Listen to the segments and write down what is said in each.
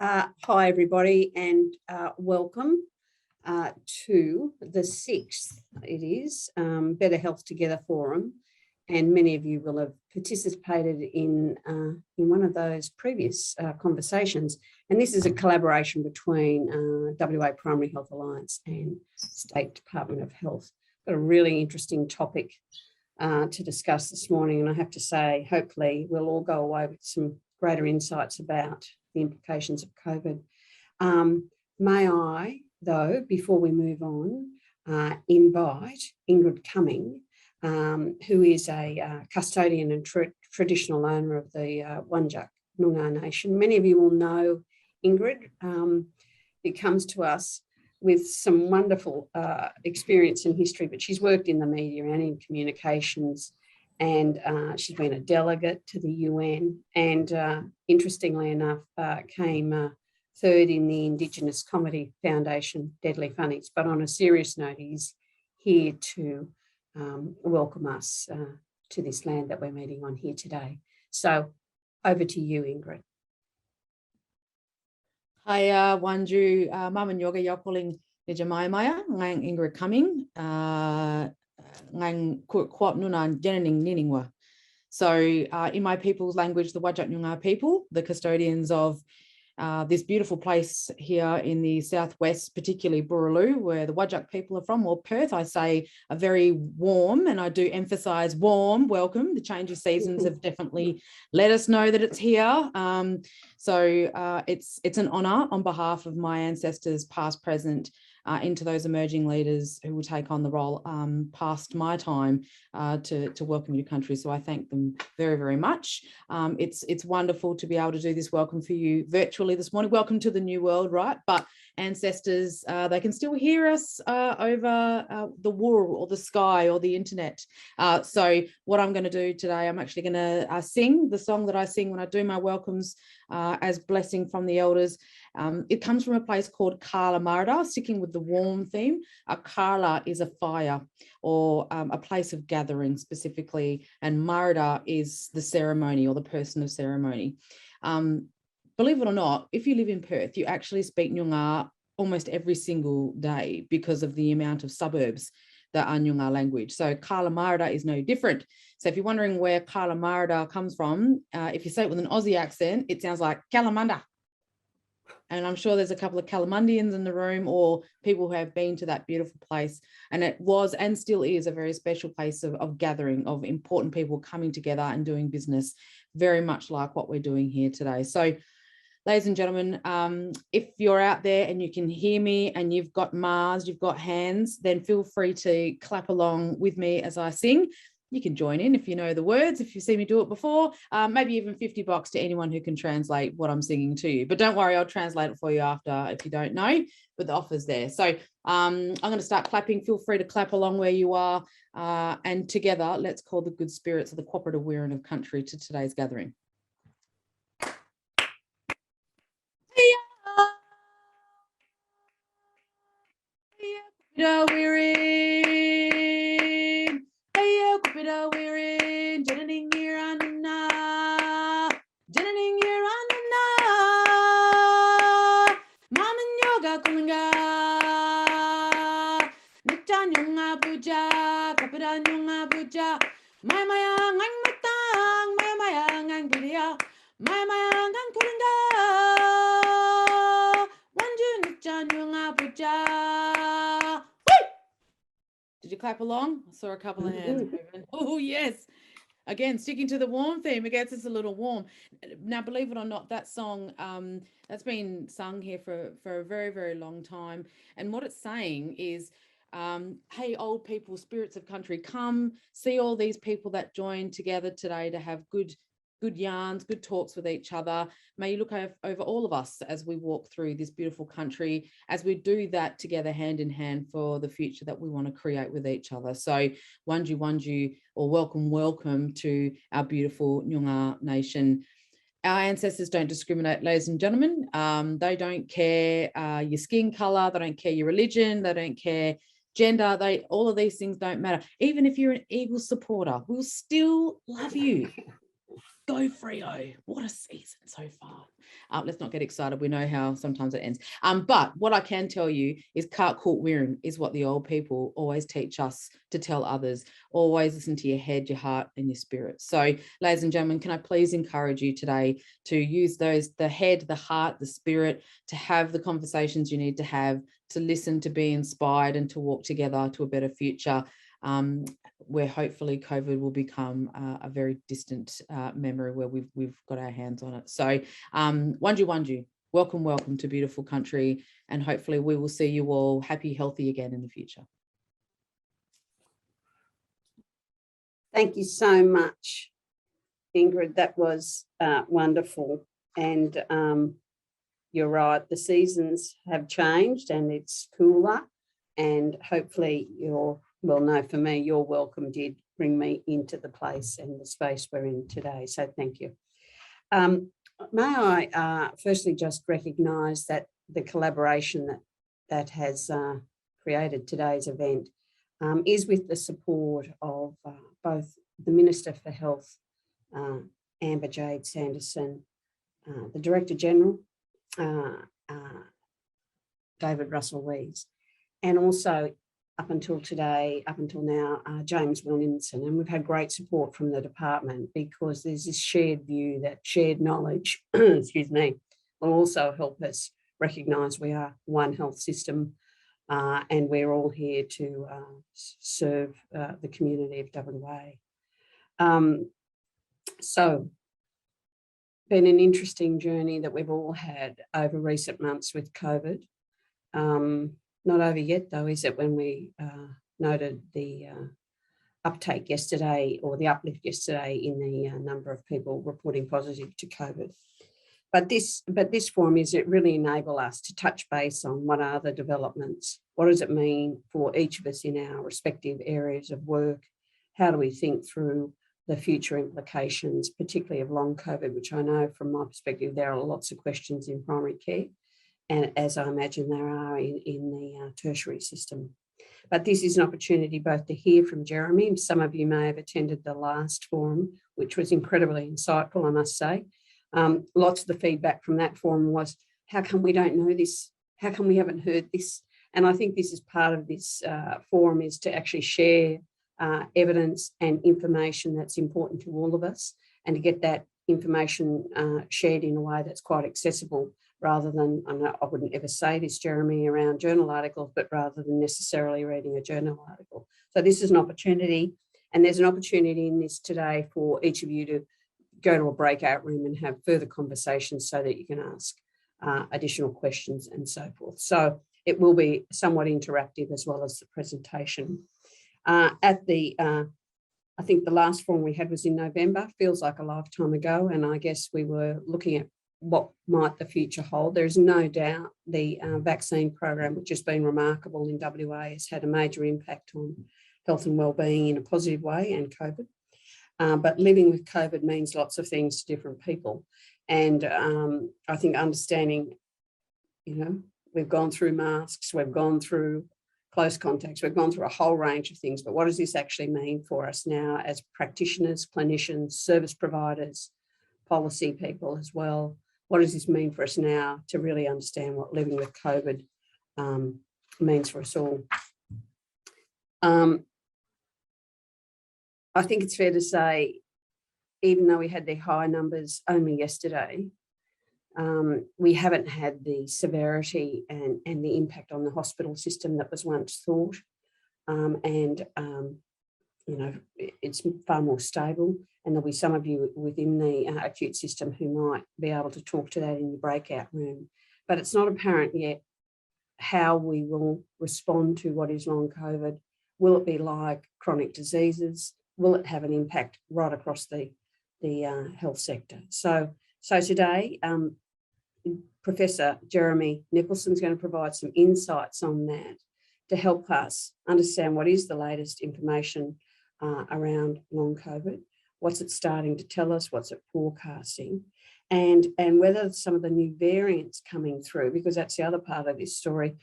Hi, everybody, and welcome to the 6th, it is, Better Health Together Forum. And many of you will have participated in one of those previous conversations. And this is a collaboration between WA Primary Health Alliance and State Department of Health. Got a really interesting topic to discuss this morning. And I have to say, hopefully we'll all go away with some greater insights about the implications of COVID. May I, though, before we move on, invite Ingrid Cumming, who is a custodian and traditional owner of the Whadjuk Noongar Nation. Many of you will know Ingrid. It comes to us with some wonderful experience in history, but she's worked in the media and in communications, and she's been a delegate to the UN, and interestingly enough, came third in the Indigenous Comedy Foundation Deadly Funnies. But on a serious note, he's here to welcome us to this land that we're meeting on here today. So over to you, Ingrid. Hi, Wanju, Mum and Yoga Yokoling Nijamaya, Ngang Ingrid Cumming, Ngang Kwat Nunan Jenaning Niningwa. So, in my people's language, the Whadjuk Noongar people, the custodians of this beautiful place here in the southwest, particularly Boorloo, where the Whadjuk people are from, or Perth, I say a very warm, and I do emphasise warm, welcome. The change of seasons have definitely let us know that it's here. So it's an honour on behalf of my ancestors, past, present, into those emerging leaders who will take on the role past my time to welcome you to country. So I thank them very, very much. It's wonderful to be able to do this welcome for you virtually this morning. Welcome to the new world, right? But ancestors, they can still hear us over the water or the sky or the internet. So what I'm going to do today, I'm actually going to sing the song that I sing when I do my welcomes as blessing from the elders. It comes from a place called Karla Marda, sticking with the warm theme. Karla is a fire or a place of gathering specifically, and Marda is the ceremony or the person of ceremony. Believe it or not, if you live in Perth, you actually speak Noongar almost every single day because of the amount of suburbs that are Noongar language. So Karla Marda is no different. So if you're wondering where Karla Marda comes from, if you say it with an Aussie accent, it sounds like Kalamunda. And I'm sure there's a couple of Calamundians in the room or people who have been to that beautiful place. And it was and still is a very special place of gathering, of important people coming together and doing business, very much like what we're doing here today. So, ladies and gentlemen, if you're out there and you can hear me and you've got Mars, you've got hands, then feel free to clap along with me as I sing. You can join in if you know the words, if you see me do it before, maybe even $50 to anyone who can translate what I'm singing to you. But don't worry, I'll translate it for you after if you don't know, but the offer's there. So I'm going to start clapping. Feel free to clap along where you are. And together, let's call the good spirits of the cooperative wearing of country to today's gathering. We're in. We're in. Jenaning herein, Jenaning herein, Mom and Yoga Kulinga, Nitan Yunga Buja, Kapitan Yunga Buja, my Mayang and Matang, my Mayang and Gulia, my Mayang and Kulinga, Wanju Nitan Yunga Buja. Did you clap along? I saw a couple of hands moving. Oh, yes. Again, sticking to the warm theme, it gets us a little warm. Now, believe it or not, that song, that's been sung here for a very, very long time. And what it's saying is, hey, old people, spirits of country, come see all these people that joined together today to have good yarns, good talks with each other. May you look over all of us as we walk through this beautiful country, as we do that together hand in hand for the future that we want to create with each other. So Wanju Wanju, or welcome to our beautiful Noongar nation. Our ancestors don't discriminate, ladies and gentlemen. They don't care your skin color, they don't care your religion, they don't care gender, all of these things don't matter. Even if you're an Eagles supporter, we'll still love you. go, Freo. What a season so far. Let's not get excited. We know how sometimes it ends. But what I can tell you is cart court wearing is what the old people always teach us to tell others. Always listen to your head, your heart, and your spirit. So, ladies and gentlemen, can I please encourage you today to use those, the head, the heart, the spirit, to have the conversations you need to have, to listen, to be inspired, and to walk together to a better future, where hopefully COVID will become a very distant memory, where we've got our hands on it. So Wanju, welcome to beautiful country, and hopefully we will see you all happy, healthy again in the future. Thank you so much, Ingrid. That was wonderful. And you're right, the seasons have changed and it's cooler, and hopefully for me, your welcome did bring me into the place and the space we're in today. So thank you. May I firstly just recognise that the collaboration that has created today's event is with the support of both the Minister for Health, Amber Jade Sanderson, the Director General, David Russell-Lees, and also up until now, James Williamson. And we've had great support from the department, because there's this shared view that shared knowledge, excuse me, will also help us recognise we are one health system, and we're all here to serve the community of WA. So, been an interesting journey that we've all had over recent months with COVID. Not over yet, though, is it, when we noted the uptake yesterday, or the uplift yesterday, in the number of people reporting positive to COVID. But this forum is it really enable us to touch base on what are the developments, what does it mean for each of us in our respective areas of work, how do we think through the future implications, particularly of long COVID, which I know from my perspective there are lots of questions in primary care, and as I imagine there are in the tertiary system. But this is an opportunity both to hear from Jeremy. Some of you may have attended the last forum, which was incredibly insightful, I must say. Lots of the feedback from that forum was, how come we don't know this? How come we haven't heard this? And I think this is part of this forum, is to actually share evidence and information that's important to all of us, and to get that information shared in a way that's quite accessible, rather than, I wouldn't ever say this, Jeremy, around journal articles, but rather than necessarily reading a journal article. So this is an opportunity, and there's an opportunity in this today for each of you to go to a breakout room and have further conversations, so that you can ask additional questions and so forth. So it will be somewhat interactive as well as the presentation. I think the last forum we had was in November, feels like a lifetime ago, and I guess we were looking at what might the future hold. There is no doubt the vaccine program, which has been remarkable in WA, has had a major impact on health and wellbeing in a positive way, and COVID. But living with COVID means lots of things to different people. And I think understanding, we've gone through masks, we've gone through close contacts, we've gone through a whole range of things, but what does this actually mean for us now as practitioners, clinicians, service providers, policy people as well? What does this mean for us now to really understand what living with COVID means for us all? I think it's fair to say, even though we had the high numbers only yesterday, we haven't had the severity and the impact on the hospital system that was once thought. It's far more stable, and there'll be some of you within the acute system who might be able to talk to that in the breakout room. But it's not apparent yet how we will respond to what is long COVID. Will it be like chronic diseases? Will it have an impact right across the health sector? So today, Professor Jeremy Nicholson is going to provide some insights on that to help us understand what is the latest information around long COVID, what's it starting to tell us, what's it forecasting, and whether some of the new variants coming through, because that's the other part of this story,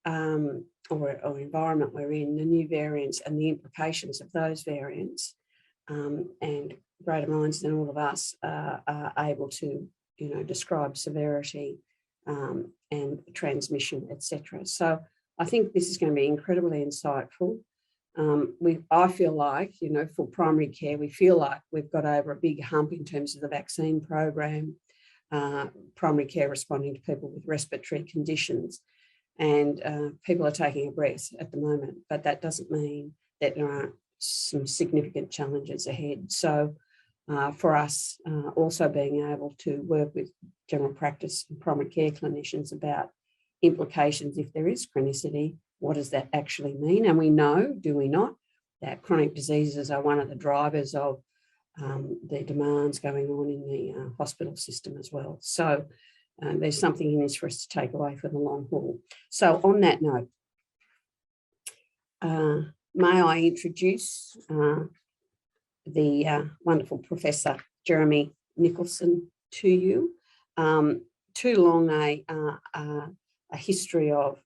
or environment we're in, the new variants and the implications of those variants and greater minds than all of us are able to, describe severity and transmission, etc. So I think this is going to be incredibly insightful. I feel like, for primary care, we feel like we've got over a big hump in terms of the vaccine program, primary care responding to people with respiratory conditions, and people are taking a breath at the moment, but that doesn't mean that there aren't some significant challenges ahead. So for us, also being able to work with general practice and primary care clinicians about implications if there is chronicity, what does that actually mean? And we know, do we not, that chronic diseases are one of the drivers of the demands going on in the hospital system as well. So there's something in this for us to take away for the long haul. So on that note, may I introduce the wonderful Professor Jeremy Nicholson to you. Too long a history of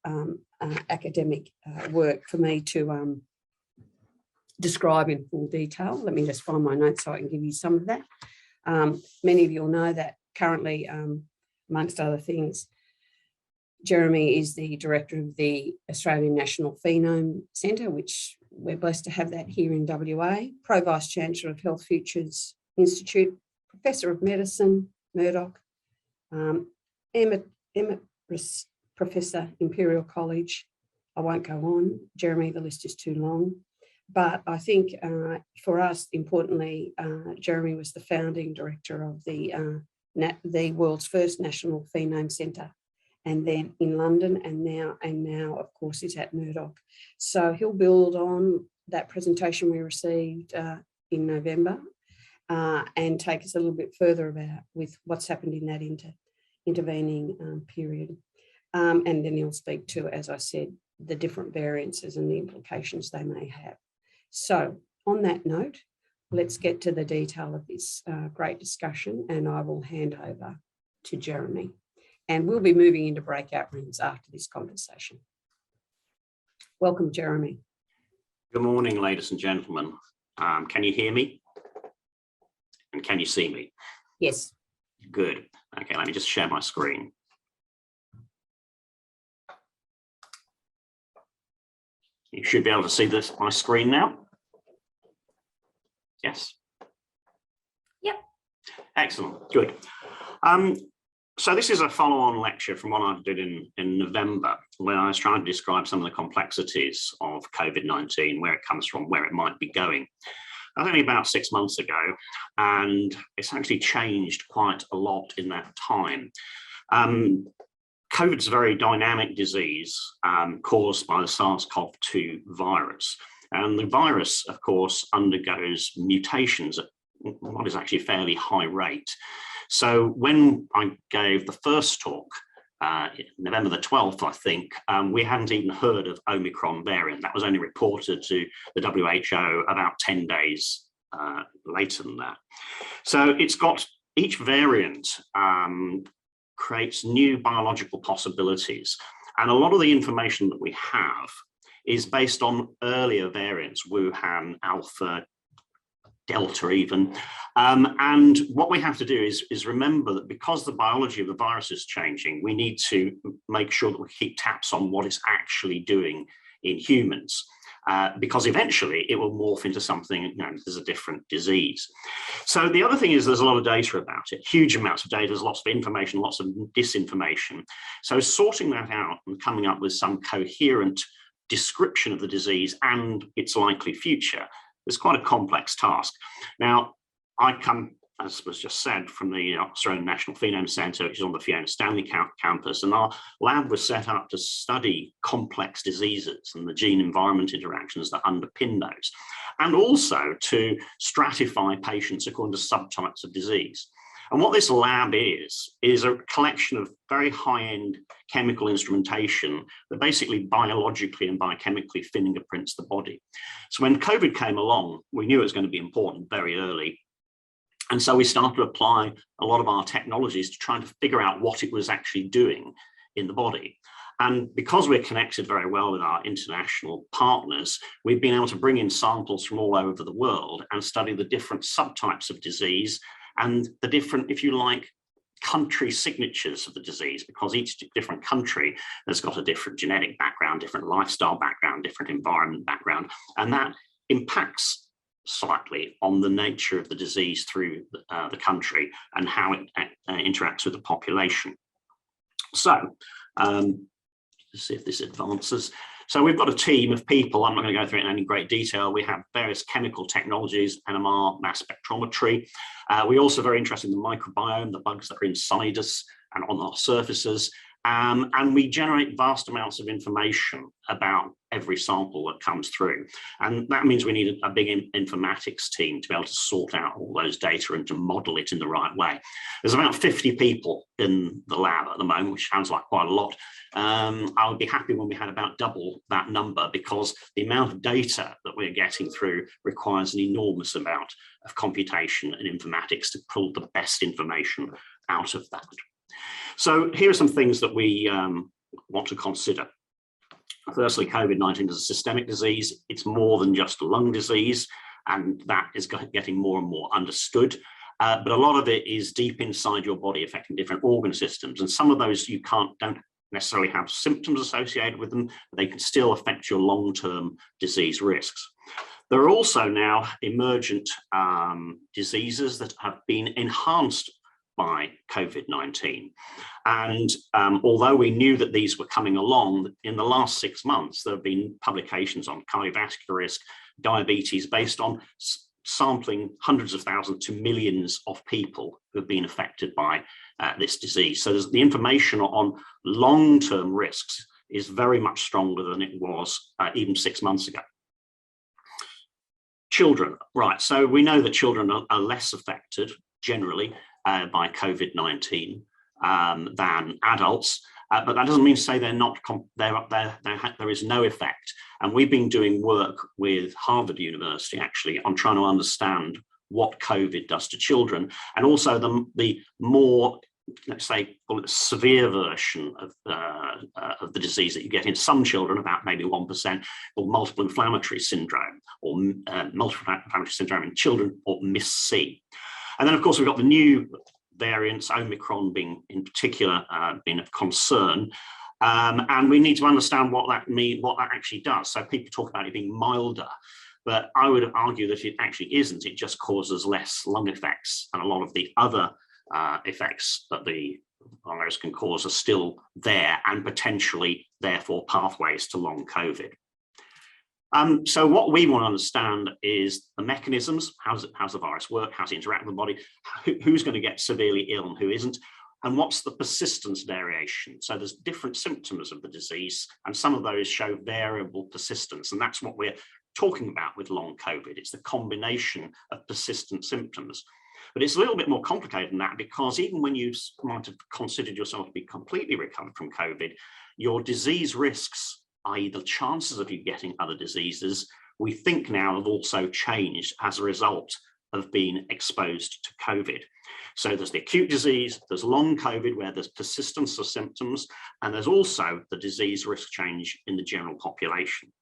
academic work for me to describe in full detail. Let me just find my notes so I can give you some of that. Many of you will know that currently, amongst other things, Jeremy is the director of the Australian National Phenome Centre, which we're blessed to have that here in WA, Pro Vice Chancellor of Health Futures Institute, Professor of Medicine, Murdoch, Emeritus Professor, Imperial College. I won't go on, Jeremy, the list is too long. But I think for us, importantly, Jeremy was the founding director of the world's first National Phenome Centre, and then in London, and now, of course, is at Murdoch. So he'll build on that presentation we received in November and take us a little bit further about with what's happened in that intervening period. And then he'll speak to, as I said, the different variances and the implications they may have. So on that note, let's get to the detail of this great discussion, and I will hand over to Jeremy. And we'll be moving into breakout rooms after this conversation. Welcome, Jeremy. Good morning, ladies and gentlemen. Can you hear me? And can you see me? Yes. Good. Okay, let me just share my screen. You should be able to see my screen now. Yes. Yep. Excellent. Good. So this is a follow-on lecture from what I did in November, where I was trying to describe some of the complexities of COVID-19, where it comes from, where it might be going. That was only about 6 months ago, and it's actually changed quite a lot in that time. COVID's a very dynamic disease caused by the SARS-CoV-2 virus. And the virus, of course, undergoes mutations at what is actually a fairly high rate. So when I gave the first talk, November the 12th, I think, we hadn't even heard of Omicron variant. That was only reported to the WHO about 10 days later than that. So it's got each variant creates new biological possibilities. And a lot of the information that we have is based on earlier variants, Wuhan, Alpha, Delta even. And what we have to do is remember that because the biology of the virus is changing, we need to make sure that we keep tabs on what it's actually doing in humans. Because eventually it will morph into something known as a different disease. So the other thing is there's a lot of data about it, huge amounts of data, there's lots of information, lots of disinformation. So sorting that out and coming up with some coherent description of the disease and its likely future is quite a complex task. Now, I come, as was just said, from the Australian National Phenome Centre, which is on the Fiona Stanley campus, and our lab was set up to study complex diseases and the gene-environment interactions that underpin those, and also to stratify patients according to subtypes of disease. And what this lab is a collection of very high-end chemical instrumentation that basically biologically and biochemically fingerprints the body. So when COVID came along, we knew it was going to be important very early. And so we started to apply a lot of our technologies to try to figure out what it was actually doing in the body. And because we're connected very well with our international partners, we've been able to bring in samples from all over the world and study the different subtypes of disease and the different, if you like, country signatures of the disease, because each different country has got a different genetic background, different lifestyle background, different environment background, and that impacts slightly on the nature of the disease through the country and how it interacts with the population. So, let's see if this advances. So we've got a team of people. I'm not going to go through it in any great detail. We have various chemical technologies, NMR, mass spectrometry. We're also very interested in the microbiome, the bugs that are inside us and on our surfaces. And we generate vast amounts of information about every sample that comes through. And that means we need a big informatics team to be able to sort out all those data and to model it in the right way. There's about 50 people in the lab at the moment, which sounds like quite a lot. I would be happy when we had about double that number, because the amount of data that we're getting through requires an enormous amount of computation and informatics to pull the best information out of that. So here are some things that we want to consider. Firstly, COVID-19 is a systemic disease. It's more than just a lung disease, and that is getting more and more understood. But a lot of it is deep inside your body, affecting different organ systems. And some of those don't necessarily have symptoms associated with them, but they can still affect your long-term disease risks. There are also now emergent diseases that have been enhanced by COVID-19. And although we knew that these were coming along, in the last 6 months, there have been publications on cardiovascular risk, diabetes, based on sampling hundreds of thousands to millions of people who have been affected by this disease. So the information on long-term risks is very much stronger than it was even 6 months ago. Children, right, so we know that children are less affected generally by COVID-19 than adults, but that doesn't mean to say they're not. There is no effect, and we've been doing work with Harvard University actually on trying to understand what COVID does to children, and also the more, let's say, call it a severe version of the disease that you get in some children, about maybe 1%, or multiple inflammatory syndrome, or multiple inflammatory syndrome in children, or MIS-C. And then, of course, we've got the new variants, Omicron being in particular been of concern. And we need to understand what that actually does. So people talk about it being milder, but I would argue that it actually isn't. It just causes less lung effects, and a lot of the other effects that the virus can cause are still there, and potentially, therefore, pathways to long COVID. So what we want to understand is the mechanisms. How's the virus work? How's it interact with the body? Who's going to get severely ill and who isn't? And what's the persistence variation? So there's different symptoms of the disease, and some of those show variable persistence. And that's what we're talking about with long COVID. It's the combination of persistent symptoms. But it's a little bit more complicated than that, because even when you might have considered yourself to be completely recovered from COVID, your disease risks, i.e. the chances of you getting other diseases, we think now have also changed as a result of being exposed to COVID. So there's the acute disease, there's long COVID where there's persistence of symptoms, and there's also the disease risk change in the general population.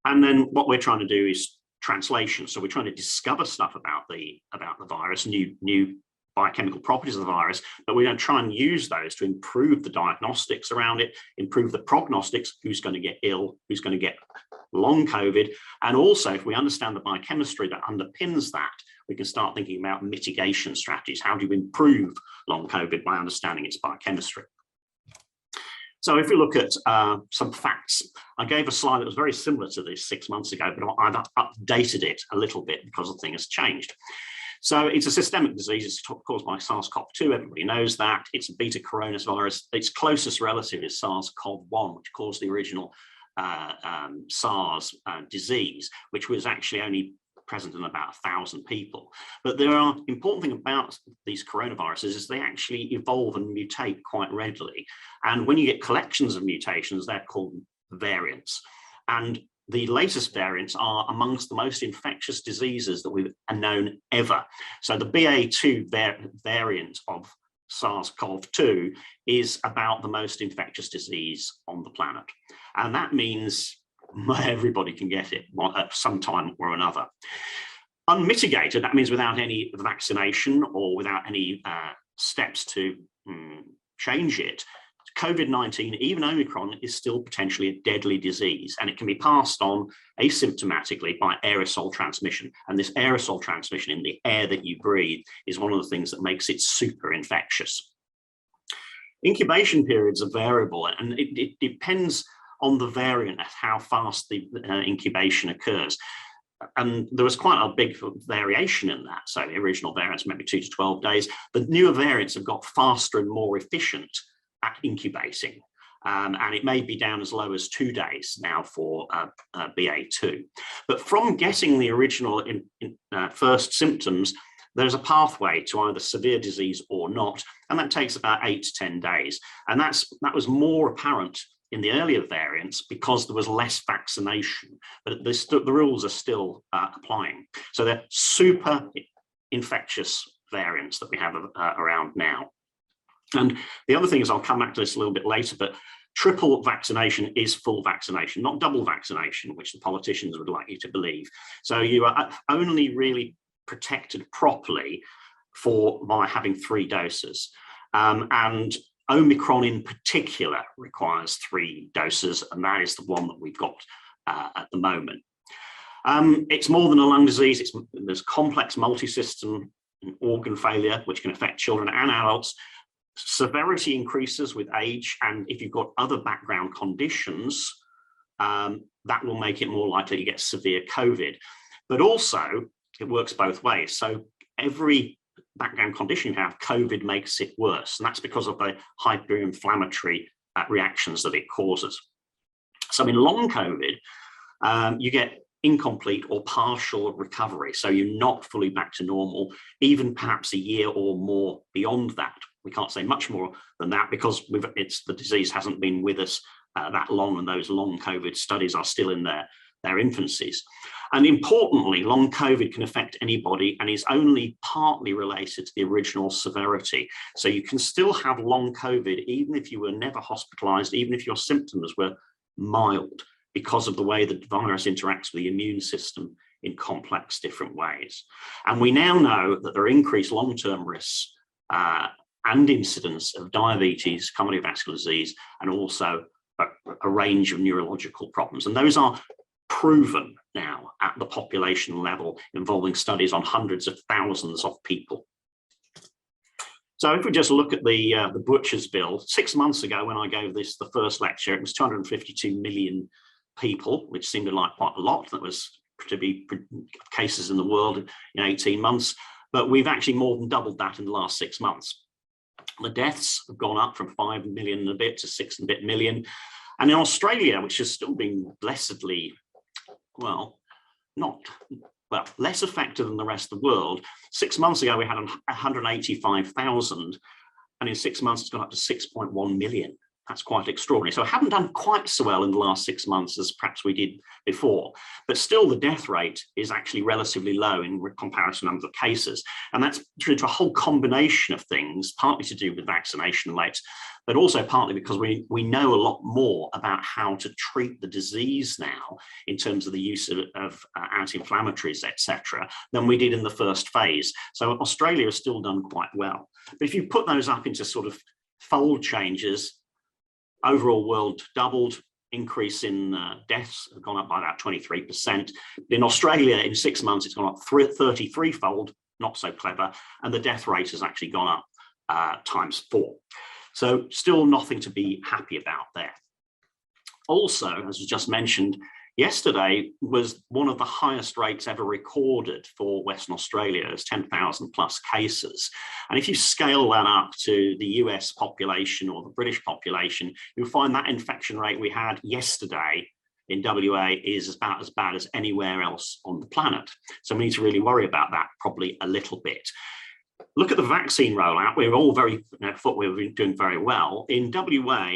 And then what we're trying to do is translation. So we're trying to discover stuff about the virus, new biochemical properties of the virus, but we're going to try and use those to improve the diagnostics around it, improve the prognostics, who's going to get ill, who's going to get long COVID. And also, if we understand the biochemistry that underpins that, we can start thinking about mitigation strategies. How do you improve long COVID by understanding its biochemistry? So if we look at some facts, I gave a slide that was very similar to this 6 months ago, but I've updated it a little bit because the thing has changed. So it's a systemic disease. It's caused by SARS-CoV-2. Everybody knows that. It's a beta coronavirus. Its closest relative is SARS-CoV-1, which caused the original SARS disease, which was actually only present in about 1,000 people. But there are important thing about these coronaviruses is they actually evolve and mutate quite readily. And when you get collections of mutations, they're called variants. And the latest variants are amongst the most infectious diseases that we've known ever. So the BA2 variant of SARS-CoV-2 is about the most infectious disease on the planet. And that means everybody can get it at some time or another. Unmitigated, that means without any vaccination or without any steps to change it, COVID-19, even Omicron, is still potentially a deadly disease, and it can be passed on asymptomatically by aerosol transmission. And this aerosol transmission in the air that you breathe is one of the things that makes it super infectious. Incubation periods are variable, and it depends on the variant at how fast the incubation occurs. And there was quite a big variation in that. So the original variants, maybe 2 to 12 days. The newer variants have got faster and more efficient at incubating. And it may be down as low as 2 days now for BA2. But from getting the original first symptoms, there's a pathway to either severe disease or not. And that takes about 8 to 10 days. And that was more apparent in the earlier variants because there was less vaccination, but the rules are still applying. So they're super infectious variants that we have around now. And the other thing is, I'll come back to this a little bit later, but triple vaccination is full vaccination, not double vaccination, which the politicians would like you to believe. So you are only really protected properly by having 3 doses. And Omicron in particular requires 3 doses, and that is the one that we've got at the moment. It's more than a lung disease. There's complex multi-system organ failure, which can affect children and adults. Severity increases with age, and if you've got other background conditions, that will make it more likely to get severe COVID. But also, it works both ways. So every background condition you have, COVID makes it worse, and that's because of the hyperinflammatory reactions that it causes. So in long COVID, you get incomplete or partial recovery. So you're not fully back to normal, even perhaps a year or more beyond that. We can't say much more than that because the disease hasn't been with us that long, and those long COVID studies are still in their infancies. And importantly, long COVID can affect anybody and is only partly related to the original severity. So you can still have long COVID even if you were never hospitalized, even if your symptoms were mild, because of the way the virus interacts with the immune system in complex different ways. And we now know that there are increased long-term risks and incidence of diabetes, cardiovascular disease, and also a range of neurological problems. And those are proven now at the population level, involving studies on hundreds of thousands of people. So if we just look at the butcher's bill, 6 months ago when I gave the first lecture, it was 252 million people, which seemed like quite a lot. That was to be cases in the world in 18 months, but we've actually more than doubled that in the last 6 months. The deaths have gone up from 5 million and a bit to 6 and a bit million. And in Australia, which has still been blessedly, less affected than the rest of the world, 6 months ago we had 185,000, and in 6 months it's gone up to 6.1 million. That's quite extraordinary. So I haven't done quite so well in the last 6 months as perhaps we did before, but still the death rate is actually relatively low in comparison to numbers of cases. And that's due to a whole combination of things, partly to do with vaccination rates, but also partly because we know a lot more about how to treat the disease now in terms of the use of anti-inflammatories, etc., than we did in the first phase. So Australia has still done quite well. But if you put those up into sort of fold changes, overall world doubled, increase in deaths have gone up by about 23%. In Australia, in 6 months, it's gone up 33-fold, not so clever, and the death rate has actually gone up ×4. So still nothing to be happy about there. Also, as was just mentioned, yesterday was one of the highest rates ever recorded for Western Australia. There's 10,000 plus cases. And if you scale that up to the US population or the British population, you'll find that infection rate we had yesterday in WA is about as bad as anywhere else on the planet. So we need to really worry about that probably a little bit. Look at the vaccine rollout. We're all thought we were doing very well. In WA,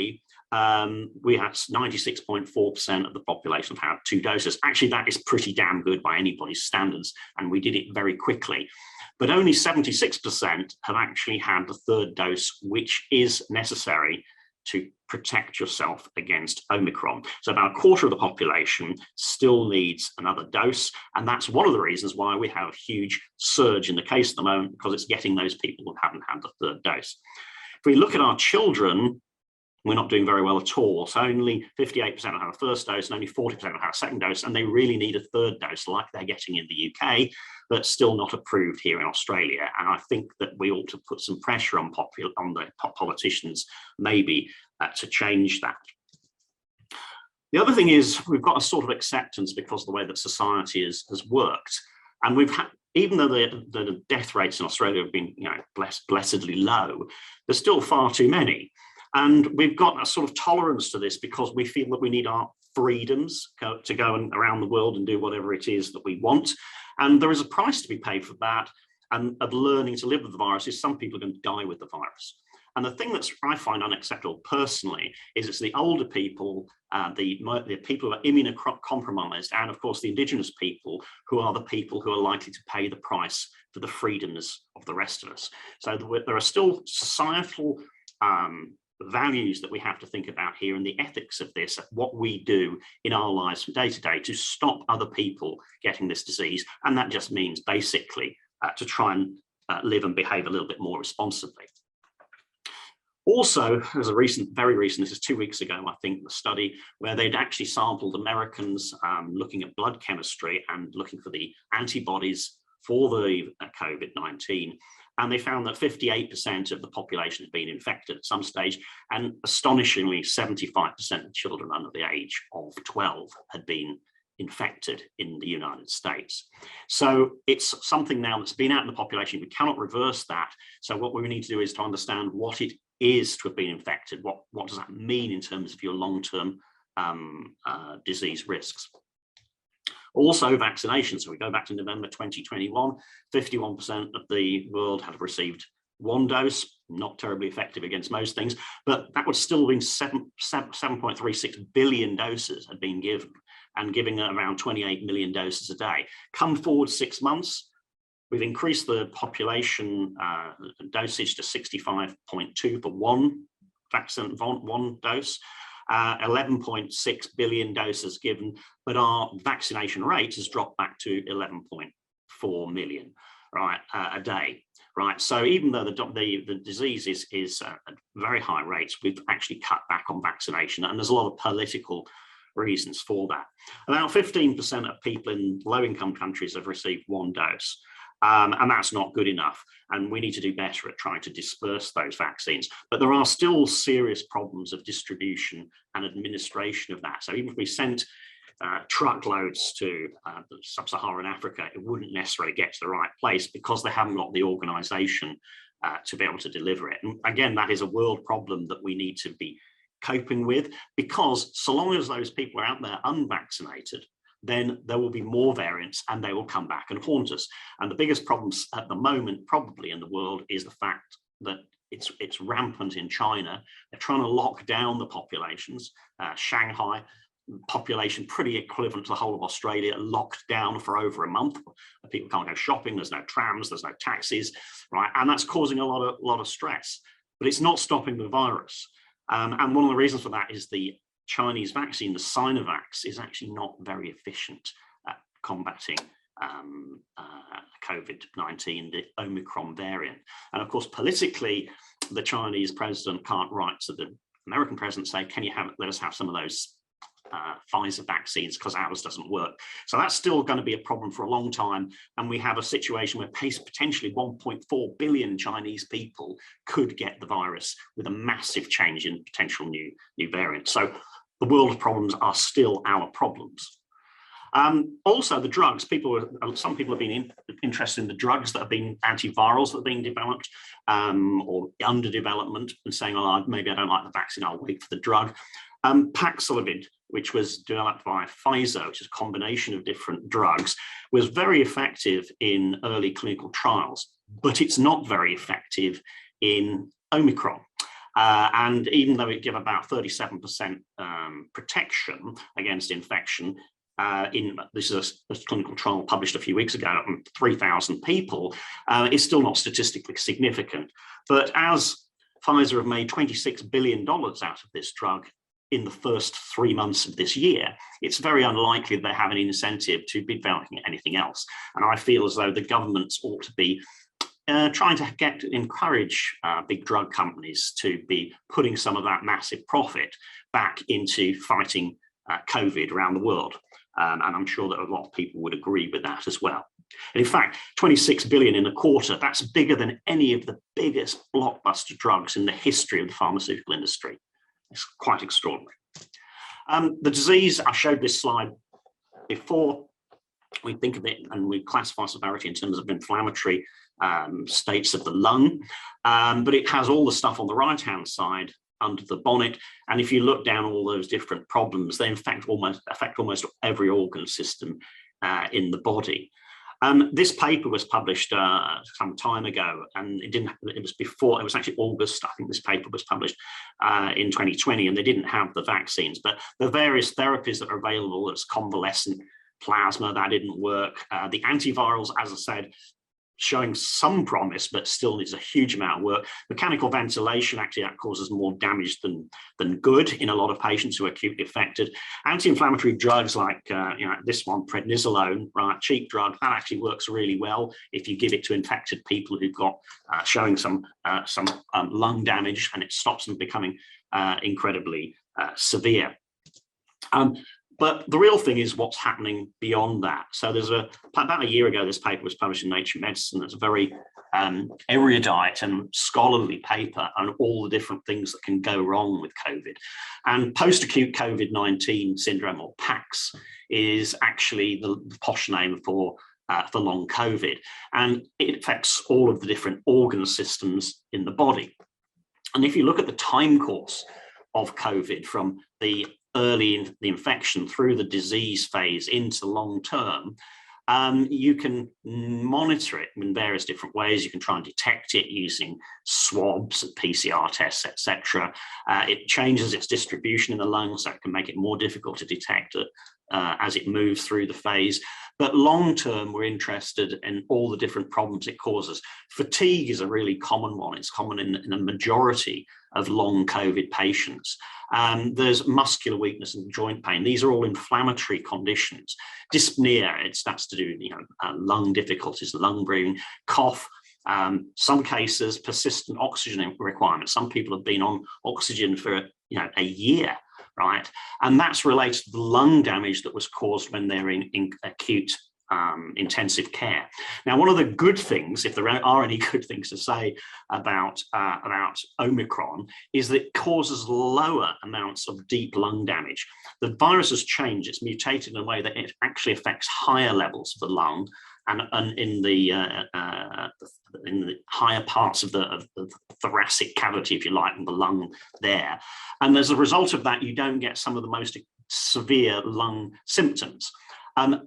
we had 96.4% of the population have had 2 doses. Actually, that is pretty damn good by anybody's standards, and we did it very quickly. but only 76% have actually had the third dose, which is necessary to protect yourself against Omicron. So about a quarter of the population still needs another dose. And that's one of the reasons why we have a huge surge in the case at the moment, because it's getting those people who haven't had the third dose. If we look at our children, we're not doing very well at all. So only 58% have had a first dose and only 40% have had a second dose, and they really need a third dose like they're getting in the UK, but still not approved here in Australia. And I think that we ought to put some pressure on the politicians maybe to change that. The other thing is we've got a sort of acceptance because of the way that society has worked. And we've had, even though the death rates in Australia have been, blessedly low, there's still far too many. And we've got a sort of tolerance to this because we feel that we need our freedoms to go around the world and do whatever it is that we want. And there is a price to be paid for that. And of learning to live with the virus is some people are going to die with the virus. And the thing that I find unacceptable personally is it's the older people, the people who are immunocompromised, and of course the indigenous people who are the people who are likely to pay the price for the freedoms of the rest of us. So there are still societal values that we have to think about here, and the ethics of this, what we do in our lives from day to day to stop other people getting this disease. And that just means basically to try and live and behave a little bit more responsibly. Also, there's very recent, this is 2 weeks ago, I think, the study where they'd actually sampled Americans looking at blood chemistry and looking for the antibodies for the COVID-19. And they found that 58% of the population had been infected at some stage. And astonishingly, 75% of children under the age of 12 had been infected in the United States. So it's something now that's been out in the population. We cannot reverse that. So what we need to do is to understand what it is to have been infected. What does that mean in terms of your long-term disease risks? Also vaccination. So we go back to November 2021, 51% of the world had received one dose, not terribly effective against most things, but that would still be 7.36 billion doses had been given, and giving around 28 million doses a day. Come forward 6 months, we've increased the population dosage to 65.2 for one vaccine, one dose. 11.6 billion doses given, but our vaccination rate has dropped back to 11.4 million, right, a day, right? So even though the disease is at very high rates, we've actually cut back on vaccination, and there's a lot of political reasons for that. About 15% of people in low-income countries have received one dose. And that's not good enough. And we need to do better at trying to disperse those vaccines. But there are still serious problems of distribution and administration of that. So even if we sent truckloads to sub-Saharan Africa, it wouldn't necessarily get to the right place because they haven't got the organization to be able to deliver it. And again, that is a world problem that we need to be coping with, because so long as those people are out there unvaccinated, then there will be more variants and they will come back and haunt us. And the biggest problems at the moment, probably in the world, is the fact that it's rampant in China. They're trying to lock down the populations. Shanghai population, pretty equivalent to the whole of Australia, locked down for over a month. People can't go shopping, there's no trams, there's no taxis, right? And that's causing a lot of stress, but it's not stopping the virus. And one of the reasons for that is the Chinese vaccine, the Sinovac, is actually not very efficient at combating COVID-19, the Omicron variant. And of course, politically, the Chinese president can't write to the American president, say, can you let us have some of those Pfizer vaccines because ours doesn't work. So that's still going to be a problem for a long time. And we have a situation where potentially 1.4 billion Chinese people could get the virus with a massive change in potential new variants. So the world problems are still our problems. Also, the drugs. Some people have been interested in the drugs that have been antivirals that are being developed or under development, and saying, "Oh, maybe I don't like the vaccine. I'll wait for the drug." Paxlovid, which was developed by Pfizer, which is a combination of different drugs, was very effective in early clinical trials, but it's not very effective in Omicron. And even though it gives about 37% protection against infection, this is a clinical trial published a few weeks ago on 3,000 people, is still not statistically significant. But as Pfizer have made $26 billion out of this drug in the first 3 months of this year, it's very unlikely they have an incentive to be developing anything else. And I feel as though the governments ought to be trying to encourage big drug companies to be putting some of that massive profit back into fighting COVID around the world. And I'm sure that a lot of people would agree with that as well. And in fact, 26 billion in a quarter, that's bigger than any of the biggest blockbuster drugs in the history of the pharmaceutical industry. It's quite extraordinary. The disease, I showed this slide before. We think of it and we classify severity in terms of inflammatory states of the lung, but it has all the stuff on the right-hand side under the bonnet. And if you look down all those different problems, they in fact affect almost every organ system in the body. This paper was published some time ago, and it was actually August. I think this paper was published in 2020, and they didn't have the vaccines, but the various therapies that are available as convalescent plasma, that didn't work. The antivirals, as I said, showing some promise, but still needs a huge amount of work. Mechanical ventilation, actually, that causes more damage than good in a lot of patients who are acutely affected. Anti-inflammatory drugs like this one, prednisolone, right, cheap drug, that actually works really well if you give it to infected people who've got showing some lung damage, and it stops them becoming incredibly severe. But the real thing is what's happening beyond that. So there's about a year ago, this paper was published in Nature Medicine. It's a very erudite and scholarly paper on all the different things that can go wrong with COVID. And post-acute COVID-19 syndrome, or PACS, is actually the posh name for long COVID. And it affects all of the different organ systems in the body. And if you look at the time course of COVID from the early in the infection through the disease phase into long term, you can monitor it in various different ways. You can try and detect it using swabs, PCR tests, etc. It changes its distribution in the lungs, so it can make it more difficult to detect it as it moves through the phase. But long term, we're interested in all the different problems it causes. Fatigue is a really common one. It's common in a majority of long COVID patients. There's muscular weakness and joint pain. These are all inflammatory conditions. Dyspnea, that's to do with lung difficulties, lung breathing, cough. Some cases, persistent oxygen requirements. Some people have been on oxygen for a year, right? And that's related to the lung damage that was caused when they're in acute intensive care. Now, one of the good things, if there are any good things to say about Omicron, is that it causes lower amounts of deep lung damage. The virus has changed; it's mutated in a way that it actually affects higher levels of the lung and in the higher parts of the thoracic cavity, if you like, in the lung there. And as a result of that, you don't get some of the most severe lung symptoms.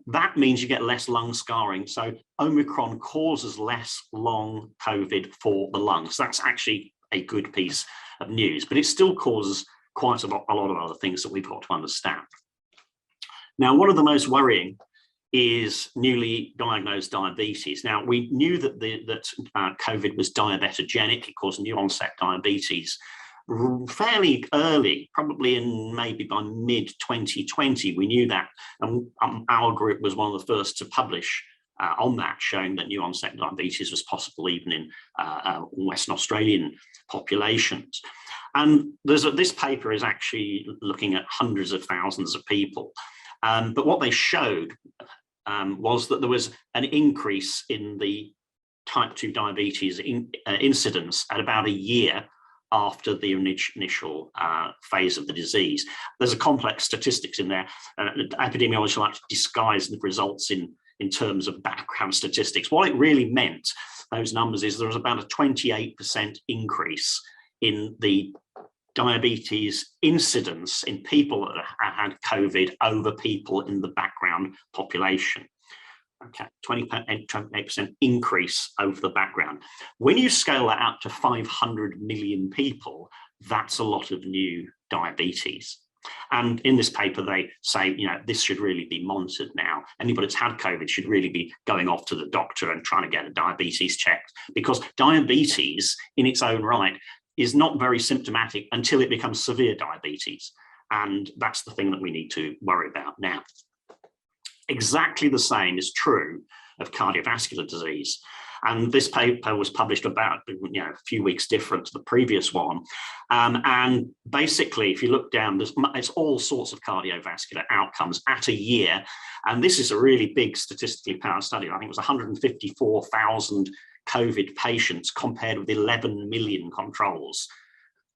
That means you get less lung scarring. So Omicron causes less long COVID for the lungs. That's actually a good piece of news, but it still causes quite a lot of other things that we've got to understand. Now, one of the most worrying is newly diagnosed diabetes. Now, we knew that COVID was diabetogenic. It caused new onset diabetes fairly early, probably maybe by mid-2020, we knew that. And our group was one of the first to publish on that, showing that new onset diabetes was possible even in Western Australian populations. And this paper is actually looking at hundreds of thousands of people. But what they showed was that there was an increase in the type 2 diabetes incidence at about a year after the initial phase of the disease. There's a complex statistics in there. Epidemiologists like to disguise the results in terms of background statistics. What it really meant, those numbers, is there was about a 28% increase in the diabetes incidence in people that had COVID over people in the background population. Okay, 28% increase over the background. When you scale that up to 500 million people, that's a lot of new diabetes. And in this paper, they say, this should really be monitored now. Anybody that's had COVID should really be going off to the doctor and trying to get a diabetes checked, because diabetes in its own right is not very symptomatic until it becomes severe diabetes. And that's the thing that we need to worry about now. Exactly the same is true of cardiovascular disease. And this paper was published about a few weeks different to the previous one. And basically, if you look down, it's all sorts of cardiovascular outcomes at a year. And this is a really big statistically powered study. I think it was 154,000 COVID patients compared with 11 million controls.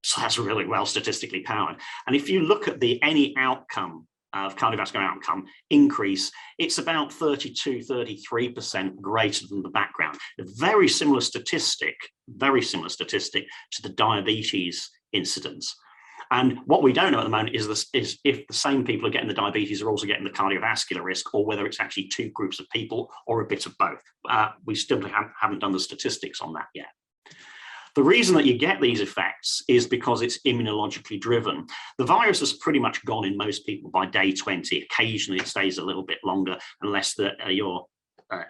So that's really well statistically powered. And if you look at any outcome of cardiovascular outcome increase, it's about 33% greater than the background. A very similar statistic to the diabetes incidence. And what we don't know at the moment is if the same people are getting the diabetes are also getting the cardiovascular risk, or whether it's actually two groups of people or a bit of both. We still haven't done the statistics on that yet. The reason that you get these effects is because it's immunologically driven. The virus has pretty much gone in most people by day 20. Occasionally it stays a little bit longer unless you're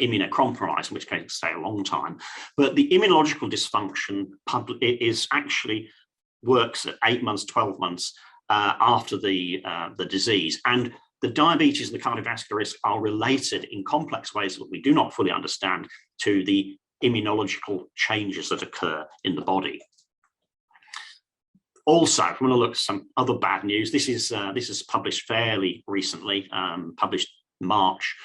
immunocompromised, in which case it stay a long time. But the immunological dysfunction works at 8 months, 12 months after the disease. And the diabetes and the cardiovascular risk are related in complex ways that we do not fully understand to the immunological changes that occur in the body. Also, if we want to look at some other bad news, this is published fairly recently, published March.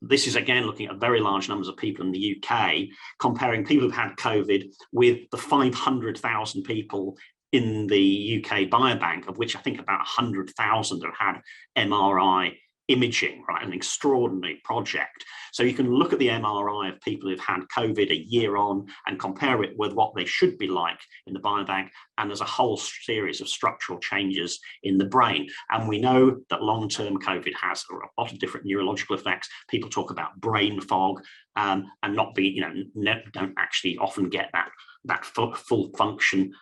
This is again looking at very large numbers of people in the UK, comparing people who've had COVID with the 500,000 people in the UK biobank, of which I think about 100,000 have had MRI imaging, right? An extraordinary project. So you can look at the MRI of people who've had COVID a year on and compare it with what they should be like in the biobank. And there's a whole series of structural changes in the brain. And we know that long-term COVID has a lot of different neurological effects. People talk about brain fog and not be, don't actually often get that full function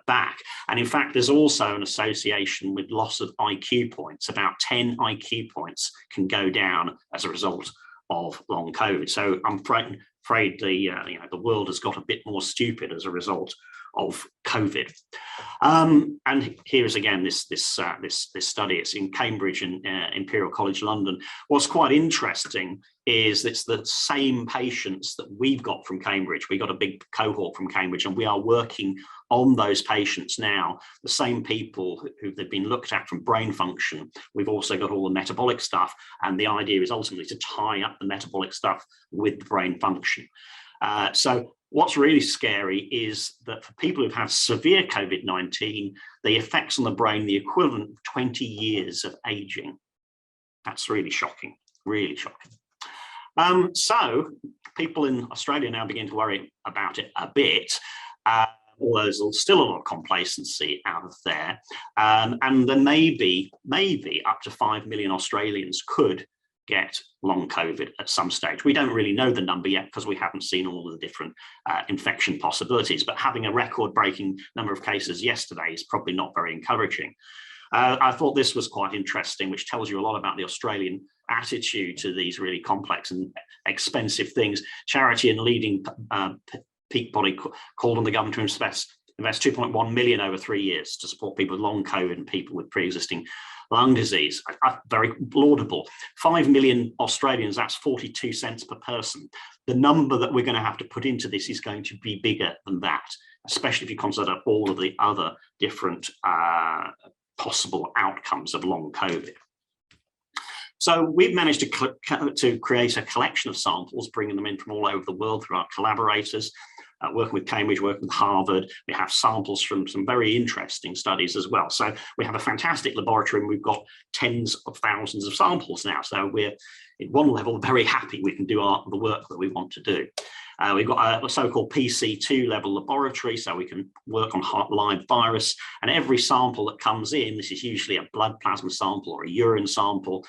back. And in fact, there's also an association with loss of IQ points. About 10 IQ points can go down as a result of long COVID. So I'm afraid the world has got a bit more stupid as a result of COVID. And here is again this study. It's in Cambridge and Imperial College London. What's quite interesting is it's the same patients that we've got from Cambridge. We got a big cohort from Cambridge, and we are working on those patients now. The same people who they've been looked at from brain function. We've also got all the metabolic stuff, and the idea is ultimately to tie up the metabolic stuff with the brain function. So what's really scary is that for people who've had severe COVID-19, the effects on the brain, the equivalent of 20 years of aging. That's really shocking, really shocking. So people in Australia now begin to worry about it a bit, although there's still a lot of complacency out of there. And there may be up to 5 million Australians could get long COVID at some stage. We don't really know the number yet because we haven't seen all of the different infection possibilities, but having a record-breaking number of cases yesterday is probably not very encouraging. I thought this was quite interesting, which tells you a lot about the Australian attitude to these really complex and expensive things. Charity and leading peak body called on the government to invest 2.1 million over 3 years to support people with long COVID and people with pre-existing lung disease. Very laudable. 5 million Australians, that's 42 cents per person. The number that we're going to have to put into this is going to be bigger than that, especially if you consider all of the other different possible outcomes of long COVID. So we've managed to create a collection of samples, bringing them in from all over the world through our collaborators, working with Cambridge, working with Harvard. We have samples from some very interesting studies as well. So we have a fantastic laboratory, and we've got tens of thousands of samples now. So we're at one level very happy we can do the work that we want to do. We've got a so-called PC2 level laboratory, so we can work on live virus, and every sample that comes in, this is usually a blood plasma sample or a urine sample,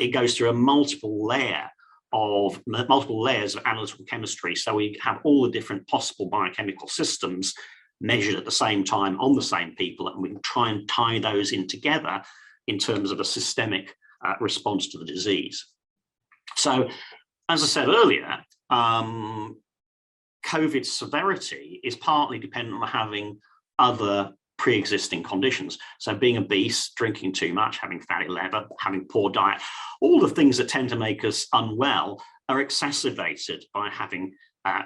it goes through a multiple layers of analytical chemistry. So we have all the different possible biochemical systems measured at the same time on the same people, and we can try and tie those in together in terms of a systemic response to the disease. So, as I said earlier, COVID severity is partly dependent on having other pre-existing conditions. So being obese, drinking too much, having fatty liver, having poor diet, all the things that tend to make us unwell are exacerbated by having a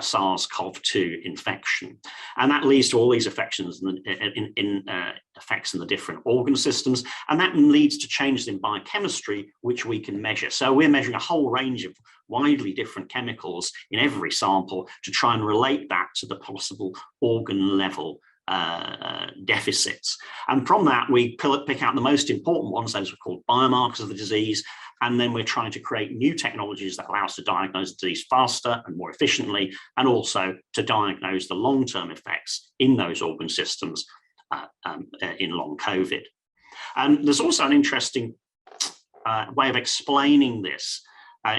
SARS-CoV-2 infection. And that leads to all these affections effects in the different organ systems, and that leads to changes in biochemistry, which we can measure. So we're measuring a whole range of widely different chemicals in every sample to try and relate that to the possible organ level deficits. And from that, we pick out the most important ones, those are called biomarkers of the disease. And then we're trying to create new technologies that allow us to diagnose the disease faster and more efficiently, and also to diagnose the long-term effects in those organ systems in long COVID. And there's also an interesting way of explaining this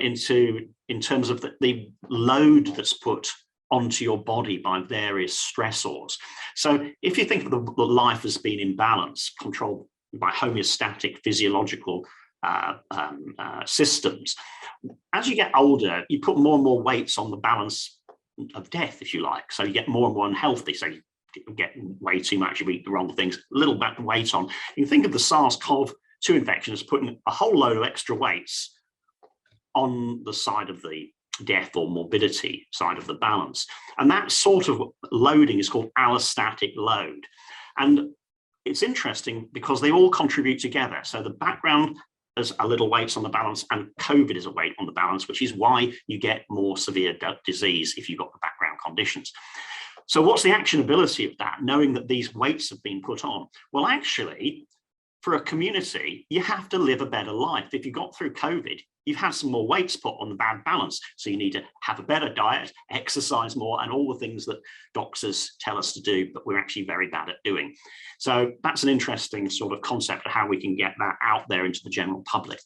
in terms of the load that's put onto your body by various stressors. So if you think of the life as being in balance, controlled by homeostatic physiological systems, as you get older, you put more and more weights on the balance of death, if you like. So you get more and more unhealthy. So you get way too much, you eat the wrong things, a little bit of weight on. You can think of the SARS-CoV-2 infection as putting a whole load of extra weights on the side of the death or morbidity side of the balance. And that sort of loading is called allostatic load. And it's interesting because they all contribute together. So the background is a little weights on the balance, and COVID is a weight on the balance, which is why you get more severe disease if you've got the background conditions. So what's the actionability of that, knowing that these weights have been put on? Well, actually, for a community, you have to live a better life. If you got through COVID, you've had some more weights put on the bad balance. So you need to have a better diet, exercise more, and all the things that doctors tell us to do, but we're actually very bad at doing. So that's an interesting sort of concept of how we can get that out there into the general public.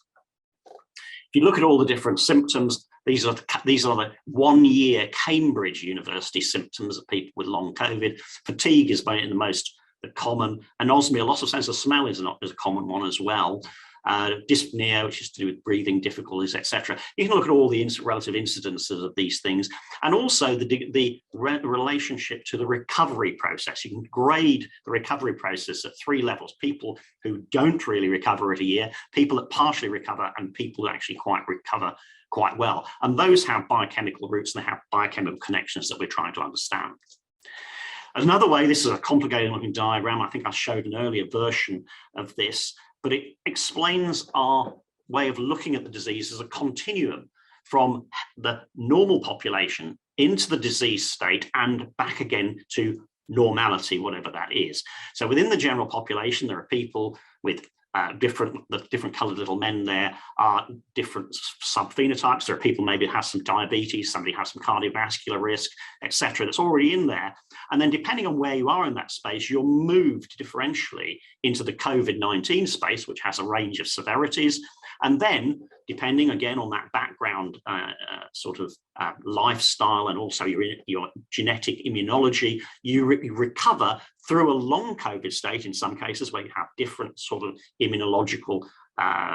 If you look at all the different symptoms, these are the 1 year Cambridge University symptoms of people with long COVID. Fatigue is the most common. Anosmia, loss of sense of smell is a common one as well. Dyspnea, which is to do with breathing difficulties, etc. You can look at all the relative incidences of these things, and also the relationship to the recovery process. You can grade the recovery process at 3 levels: people who don't really recover at a year, people that partially recover, and people who actually recover quite well. And those have biochemical roots, and they have biochemical connections that we're trying to understand. Another way, this is a complicated looking diagram. I think I showed an earlier version of this, but it explains our way of looking at the disease as a continuum from the normal population into the disease state and back again to normality, whatever that is. So within the general population, there are people with the different colored little men there are different subphenotypes. There are people maybe have some diabetes, somebody has some cardiovascular risk, etc. That's already in there. And then depending on where you are in that space, you're moved differentially into the COVID-19 space, which has a range of severities. And then depending again on that background lifestyle and also your genetic immunology, you recover through a long COVID state in some cases where you have different sort of immunological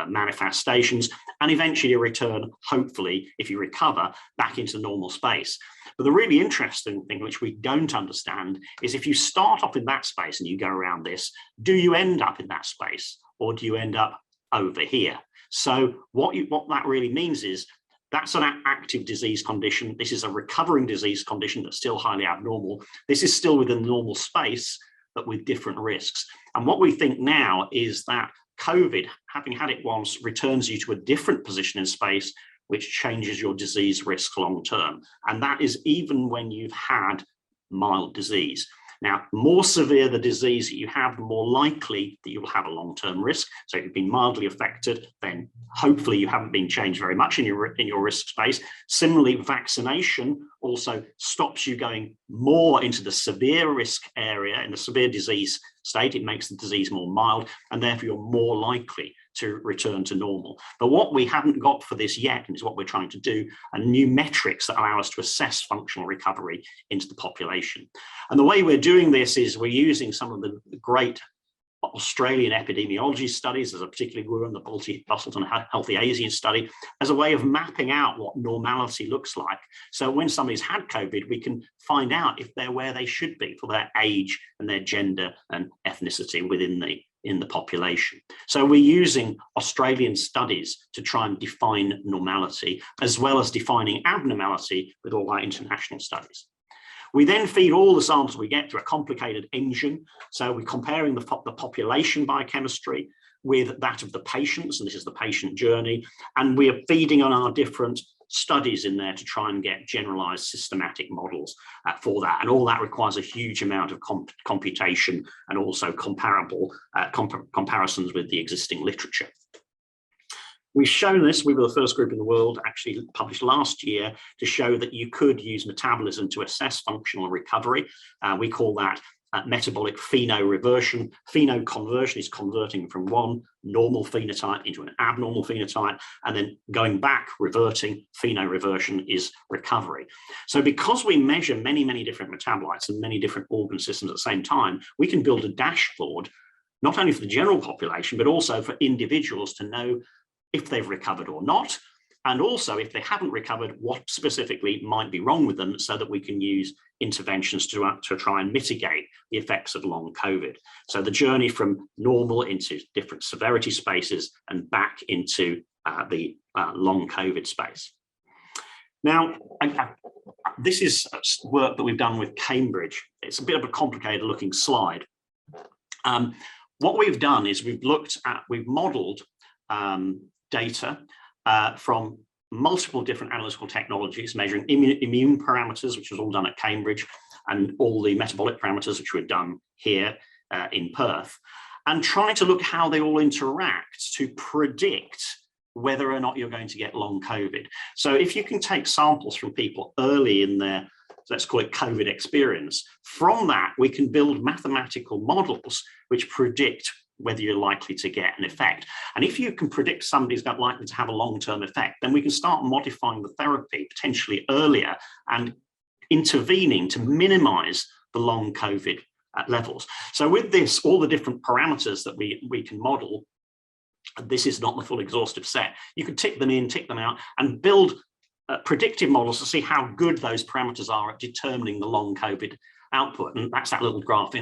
manifestations, and eventually you return, hopefully, if you recover, back into normal space. But the really interesting thing, which we don't understand, is if you start off in that space and you go around this, do you end up in that space or do you end up over here? So what that really means is that's an active disease condition. This is a recovering disease condition that's still highly abnormal. This is still within the normal space, but with different risks. And what we think now is that COVID, having had it once, returns you to a different position in space, which changes your disease risk long term. And that is even when you've had mild disease. Now, more severe the disease that you have, the more likely that you will have a long-term risk. So if you've been mildly affected, then hopefully you haven't been changed very much in your risk space. Similarly, vaccination also stops you going more into the severe risk area, in the severe disease state. It makes the disease more mild, and therefore you're more likely to return to normal. But what we haven't got for this yet, and is what we're trying to do, are new metrics that allow us to assess functional recovery into the population. And the way we're doing this is we're using some of the great Australian epidemiology studies. There's a particularly good one, the Bustleton Healthy Asian study, as a way of mapping out what normality looks like. So when somebody's had COVID, we can find out if they're where they should be for their age and their gender and ethnicity within the population. So we're using Australian studies to try and define normality, as well as defining abnormality with all our international studies. We then feed all the samples we get through a complicated engine. So we're comparing the population biochemistry with that of the patients, and this is the patient journey. And we are feeding on our different studies in there to try and get generalized systematic models for that. And all that requires a huge amount of computation and also comparable comparisons with the existing literature. We've shown this. We were the first group in the world, actually published last year, to show that you could use metabolism to assess functional recovery. We call that metabolic phenoreversion. Phenoconversion is converting from one normal phenotype into an abnormal phenotype, and then going back, reverting. Phenoreversion is recovery. So because we measure many, many different metabolites and many different organ systems at the same time, we can build a dashboard, not only for the general population, but also for individuals to know if they've recovered or not, and also if they haven't recovered, what specifically might be wrong with them, so that we can use interventions to try and mitigate the effects of long COVID. So the journey from normal into different severity spaces and back into the long COVID space. Now, this is work that we've done with Cambridge. It's a bit of a complicated looking slide. What we've done is we've modeled data from multiple different analytical technologies, measuring immune parameters, which was all done at Cambridge, and all the metabolic parameters, which were done here in Perth, and trying to look how they all interact to predict whether or not you're going to get long COVID. So if you can take samples from people early in their, let's call it COVID experience, from that we can build mathematical models which predict whether you're likely to get an effect. And if you can predict somebody's not likely to have a long-term effect, then we can start modifying the therapy potentially earlier and intervening to minimize the long COVID levels. So with this, all the different parameters that we can model, this is not the full exhaustive set, you can tick them in, tick them out, and build predictive models to see how good those parameters are at determining the long COVID output. And that's that little graph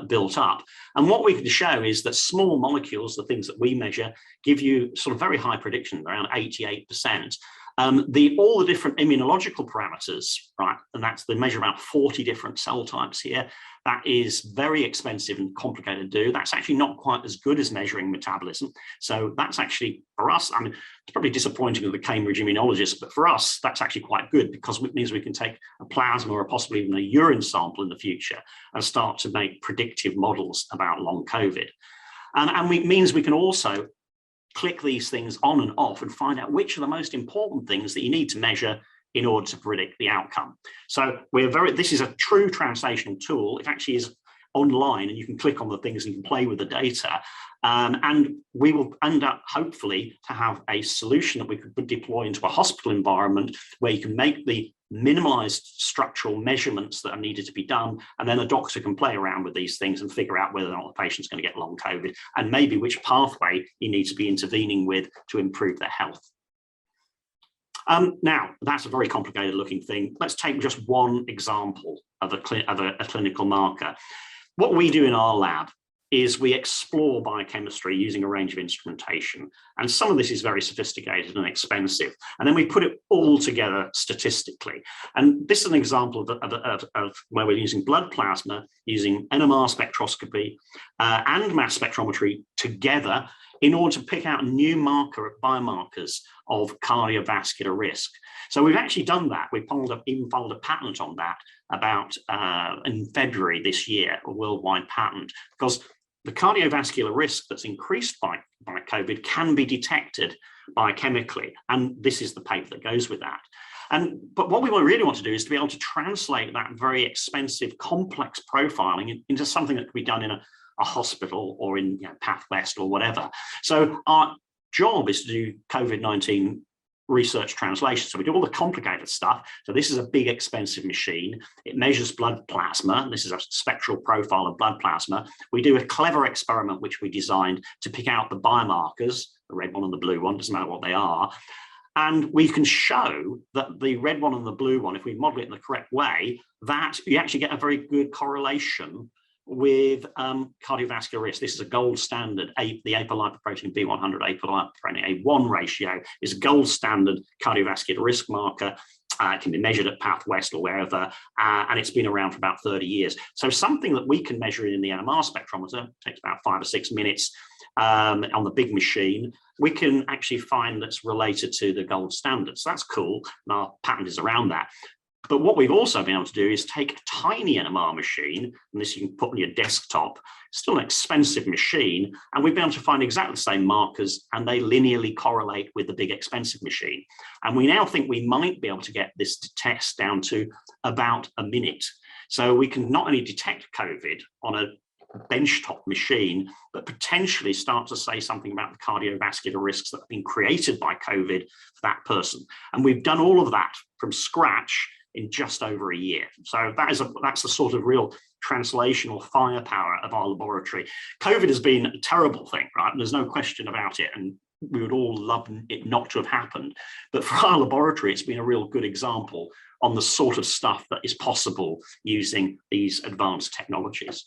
built up. And what we can show is that small molecules, the things that we measure, give you sort of very high prediction, around 88%. All the different immunological parameters, right, and that's they measure about 40 different cell types here. That is very expensive and complicated to do. That's actually not quite as good as measuring metabolism. So that's actually, for us, I mean, it's probably disappointing to the Cambridge immunologists, but for us, that's actually quite good, because it means we can take a plasma or possibly even a urine sample in the future and start to make predictive models about long COVID. And it means we can also click these things on and off and find out which are the most important things that you need to measure in order to predict the outcome. So this is a true translational tool. It actually is online, and you can click on the things and you can play with the data. And we will end up, hopefully, to have a solution that we could deploy into a hospital environment where you can make the minimalized structural measurements that are needed to be done, and then the doctor can play around with these things and figure out whether or not the patient's going to get long COVID, and maybe which pathway you need to be intervening with to improve their health. Now, that's a very complicated looking thing. Let's take just one example of a clinical marker. What we do in our lab is we explore biochemistry using a range of instrumentation. And some of this is very sophisticated and expensive. And then we put it all together statistically. And this is an example of where we're using blood plasma, using NMR spectroscopy and mass spectrometry together in order to pick out new biomarkers of cardiovascular risk. So we've actually done that. We even filed a patent on that about in February this year, a worldwide patent, because the cardiovascular risk that's increased by COVID can be detected biochemically. And this is the paper that goes with that. But what we really want to do is to be able to translate that very expensive, complex profiling into something that can be done in a a hospital or in Path West or whatever. So our job is to do COVID-19 research translation. So we do all the complicated stuff. So this is a big, expensive machine. It measures blood plasma. This is a spectral profile of blood plasma. We do a clever experiment, which we designed to pick out the biomarkers, the red one and the blue one, doesn't matter what they are. And we can show that the red one and the blue one, if we model it in the correct way, that you actually get a very good correlation with cardiovascular risk. This is a gold standard. The apolipoprotein B100 apolipoprotein A1 ratio is a gold standard cardiovascular risk marker. It can be measured at Path West or wherever, and it's been around for about 30 years. So something that we can measure in the NMR spectrometer, takes about 5 or 6 minutes on the big machine, we can actually find that's related to the gold standard. So that's cool, and our patent is around that. But what we've also been able to do is take a tiny NMR machine, and this you can put on your desktop, still an expensive machine, and we've been able to find exactly the same markers, and they linearly correlate with the big expensive machine. And we now think we might be able to get this test down to about a minute. So we can not only detect COVID on a benchtop machine, but potentially start to say something about the cardiovascular risks that have been created by COVID for that person. And we've done all of that from scratch in just over a year. So that's the sort of real translational firepower of our laboratory. COVID has been a terrible thing, right? There's no question about it. And we would all love it not to have happened. But for our laboratory, it's been a real good example on the sort of stuff that is possible using these advanced technologies.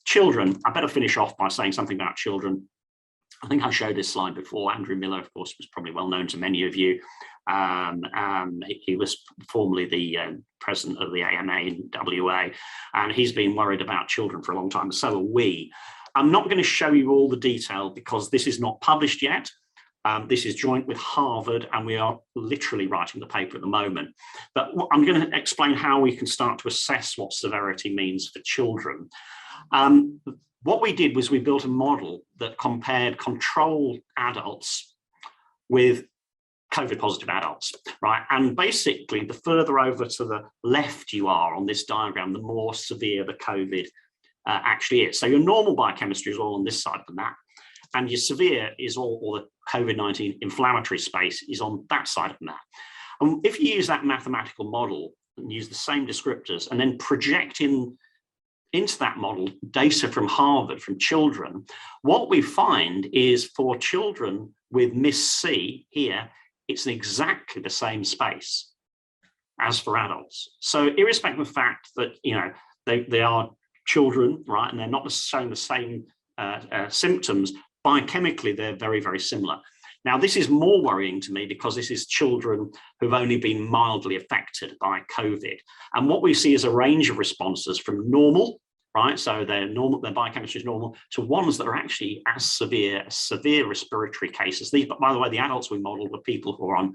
Children, I better finish off by saying something about children. I think I showed this slide before. Andrew Miller, of course, was probably well known to many of you. He was formerly the president of the AMA in WA, and he's been worried about children for a long time, so are we. I'm not going to show you all the detail because this is not published yet. This is joint with Harvard, and we are literally writing the paper at the moment. But I'm going to explain how we can start to assess what severity means for children. What we did was we built a model that compared control adults with COVID positive adults, right? And basically, the further over to the left you are on this diagram, the more severe the COVID actually is. So your normal biochemistry is all on this side of the map, and your severe is all, or the COVID-19 inflammatory space is on that side of the map. And if you use that mathematical model and use the same descriptors and then project into that model data from Harvard, from children, what we find is for children with MIS-C here, it's exactly the same space as for adults. So irrespective of the fact that, they are children, right, and they're not showing the same symptoms, biochemically, they're very, very similar. Now, this is more worrying to me because this is children who've only been mildly affected by COVID. And what we see is a range of responses from normal, right? So their biochemistry is normal, to ones that are actually as severe respiratory cases. These, but by the way, the adults we modeled were people who are on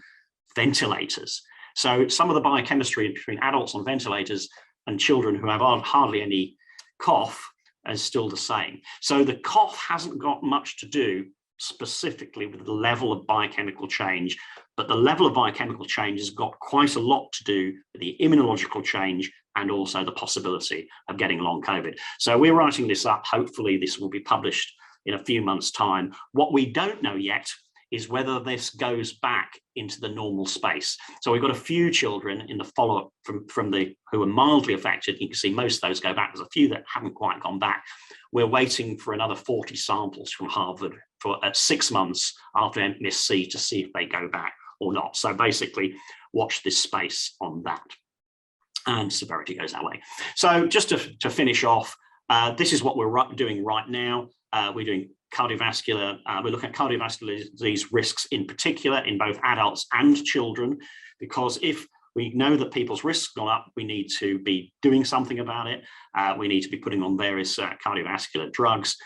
ventilators. So some of the biochemistry between adults on ventilators and children who have hardly any cough is still the same. So the cough hasn't got much to do specifically with the level of biochemical change, but the level of biochemical change has got quite a lot to do with the immunological change and also the possibility of getting long COVID. So we're writing this up. Hopefully this will be published in a few months' time. What we don't know yet is whether this goes back into the normal space. So we've got a few children in the follow-up from the who are mildly affected. You can see most of those go back. There's a few that haven't quite gone back. We're waiting for another 40 samples from Harvard at 6 months after MIS-C to see if they go back or not. So basically, watch this space on that. And severity goes that way. So just to finish off, this is what we're doing right now. We're doing cardiovascular, we're looking at cardiovascular disease risks in particular in both adults and children, because if we know that people's risks gone up, we need to be doing something about it. We need to be putting on various cardiovascular drugs.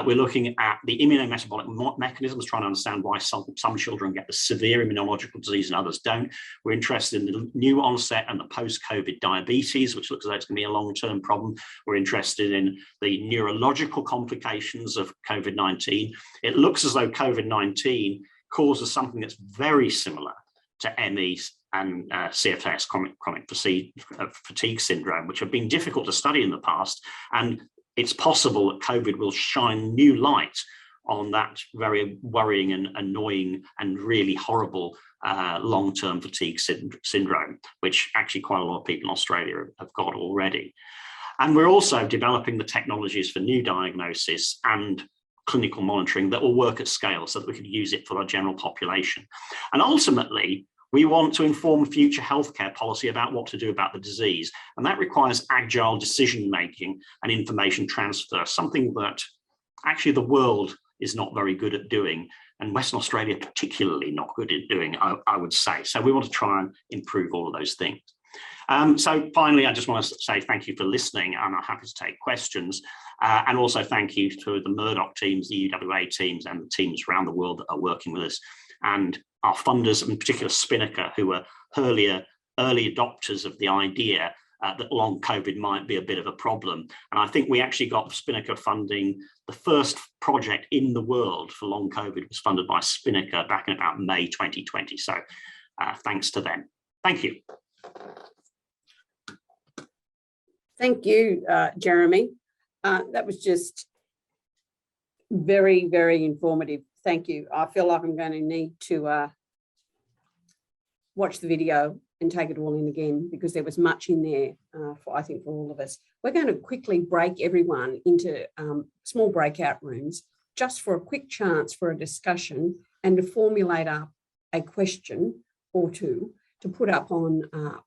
We're looking at the immunometabolic mechanisms, trying to understand why some children get the severe immunological disease and others don't. We're interested in the new onset and the post-COVID diabetes, which looks as though it's going to be a long-term problem. We're interested in the neurological complications of COVID-19. It looks as though COVID-19 causes something that's very similar to ME and CFS, chronic fatigue syndrome, which have been difficult to study in the past. And it's possible that COVID will shine new light on that very worrying and annoying and really horrible long-term fatigue syndrome, which actually quite a lot of people in Australia have got already. And we're also developing the technologies for new diagnosis and clinical monitoring that will work at scale so that we can use it for our general population. And ultimately, we want to inform future healthcare policy about what to do about the disease. And that requires agile decision-making and information transfer, something that actually the world is not very good at doing, and Western Australia particularly not good at doing, I would say. So we want to try and improve all of those things. So finally, I just want to say thank you for listening, and I'm happy to take questions. And also thank you to the Murdoch teams, the UWA teams, and the teams around the world that are working with us, and our funders, in particular Spinnaker, who were early adopters of the idea that long COVID might be a bit of a problem. And I think we actually got Spinnaker funding. The first project in the world for long COVID was funded by Spinnaker back in about May 2020. So thanks to them. Thank you. Thank you, Jeremy. That was just very, very informative. Thank you. I feel like I'm going to need to watch the video and take it all in again, because there was much in there I think for all of us. We're going to quickly break everyone into small breakout rooms just for a quick chance for a discussion and to formulate up a question or two to put up on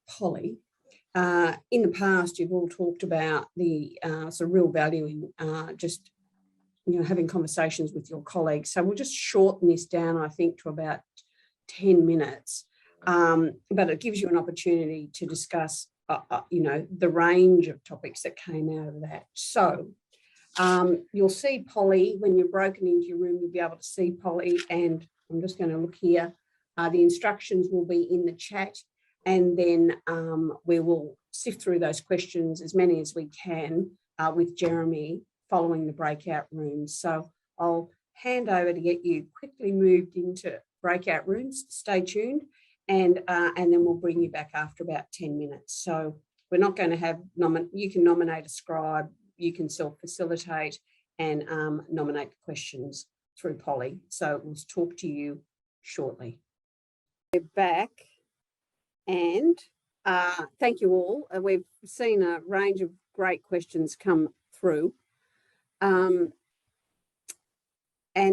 Polly. In the past, you've all talked about the sort of real value in just having conversations with your colleagues. So we'll just shorten this down, I think, to about 10 minutes. But it gives you an opportunity to discuss, the range of topics that came out of that. So you'll see Polly when you're broken into your room. You'll be able to see Polly, and I'm just going to look here. The instructions will be in the chat, and then we will sift through those questions, as many as we can, with Jeremy following the breakout rooms. So I'll hand over to get you quickly moved into breakout rooms. Stay tuned. And then we'll bring you back after about 10 minutes. So we're not going to have, you can nominate a scribe, you can self-facilitate and nominate questions through Polly. So we'll talk to you shortly. We're back, and thank you all. We've seen a range of great questions come through. And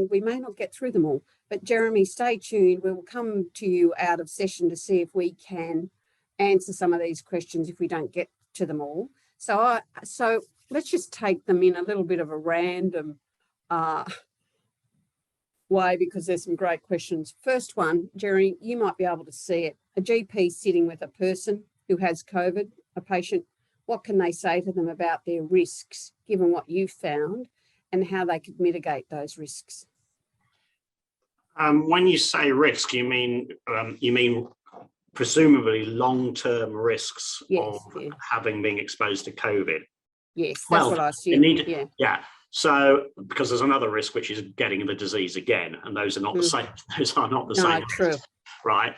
we may not get through them all, but Jeremy, stay tuned. We will come to you out of session to see if we can answer some of these questions if we don't get to them all. So let's just take them in a little bit of a random way, because there's some great questions. First one, Jeremy, you might be able to see it. A GP sitting with a person who has COVID, a patient, what can they say to them about their risks, given what you found, and how they could mitigate those risks? When you say risk, you mean presumably long-term risks of having been exposed to COVID. Yes, that's what I assume. Yeah. So because there's another risk, which is getting the disease again, and those are not the same. Those are not the same. True. Right.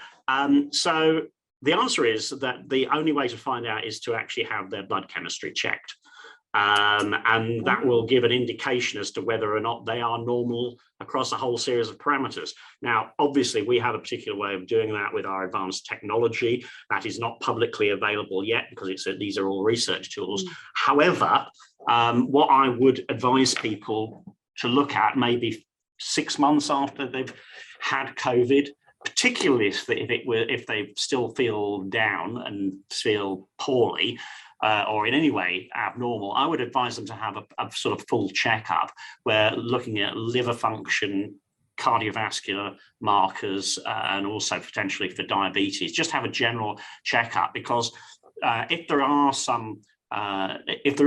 So the answer is that the only way to find out is to actually have their blood chemistry checked. And that will give an indication as to whether or not they are normal across a whole series of parameters. Now, obviously, we have a particular way of doing that with our advanced technology that is not publicly available yet, because these are all research tools. However, what I would advise people to look at maybe 6 months after they've had COVID, particularly if they still feel down and feel poorly, or in any way abnormal, I would advise them to have a sort of full checkup where looking at liver function, cardiovascular markers, and also potentially for diabetes. Just have a general checkup, because if there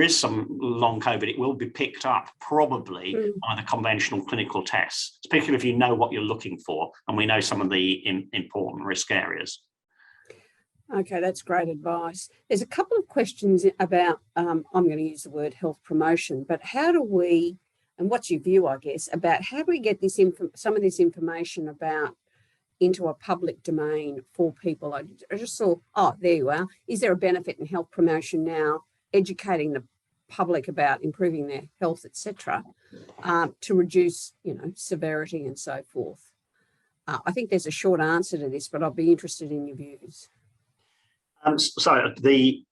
is some long COVID, it will be picked up probably by the conventional clinical tests, particularly if you know what you're looking for, and we know some of the important risk areas. Okay, that's great advice. There's a couple of questions about, I'm going to use the word health promotion, but how do we, and what's your view, I guess, about how do we get this some of this information about into a public domain for people? I just saw, there you are. Is there a benefit in health promotion now, educating the public about improving their health, etc., to reduce, severity and so forth? I think there's a short answer to this, but I'll be interested in your views. So the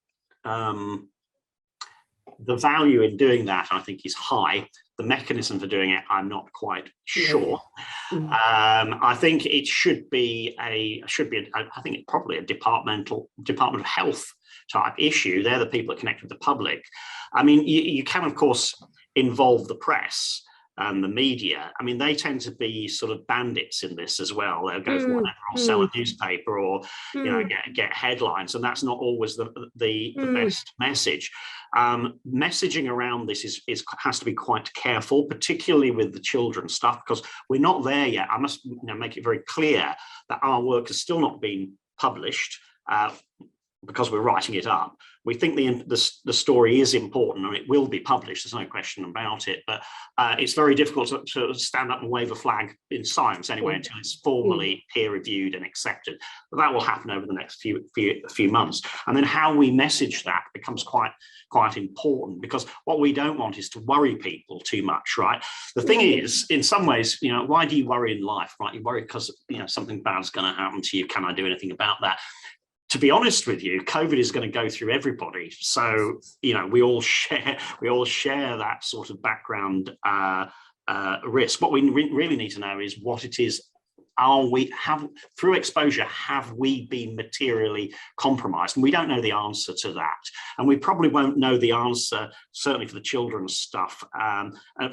value in doing that, I think, is high. The mechanism for doing it, I'm not quite sure. I think it should be probably a Department of Health type issue. They're the people that connect with the public. I mean, you can, of course, involve the press and the media. I mean, they tend to be sort of bandits in this as well. They'll go for whatever, or sell a newspaper, or get headlines, and that's not always the best message. Messaging around this has to be quite careful, particularly with the children's stuff, because we're not there yet. I must make it very clear that our work has still not been published. Because we're writing it up. We think the story is important and it will be published, there's no question about it, but it's very difficult to stand up and wave a flag in science anyway until it's formally peer reviewed and accepted. But that will happen over the next few months. And then how we message that becomes quite important, because what we don't want is to worry people too much, right? The thing is, in some ways, why do you worry in life, right? You worry because something bad's going to happen to you. Can I do anything about that? To be honest with you, COVID is going to go through everybody. So, we all share that sort of background risk. What we really need to know is what it is. Through exposure, have we been materially compromised? And we don't know the answer to that. And we probably won't know the answer, certainly for the children's stuff,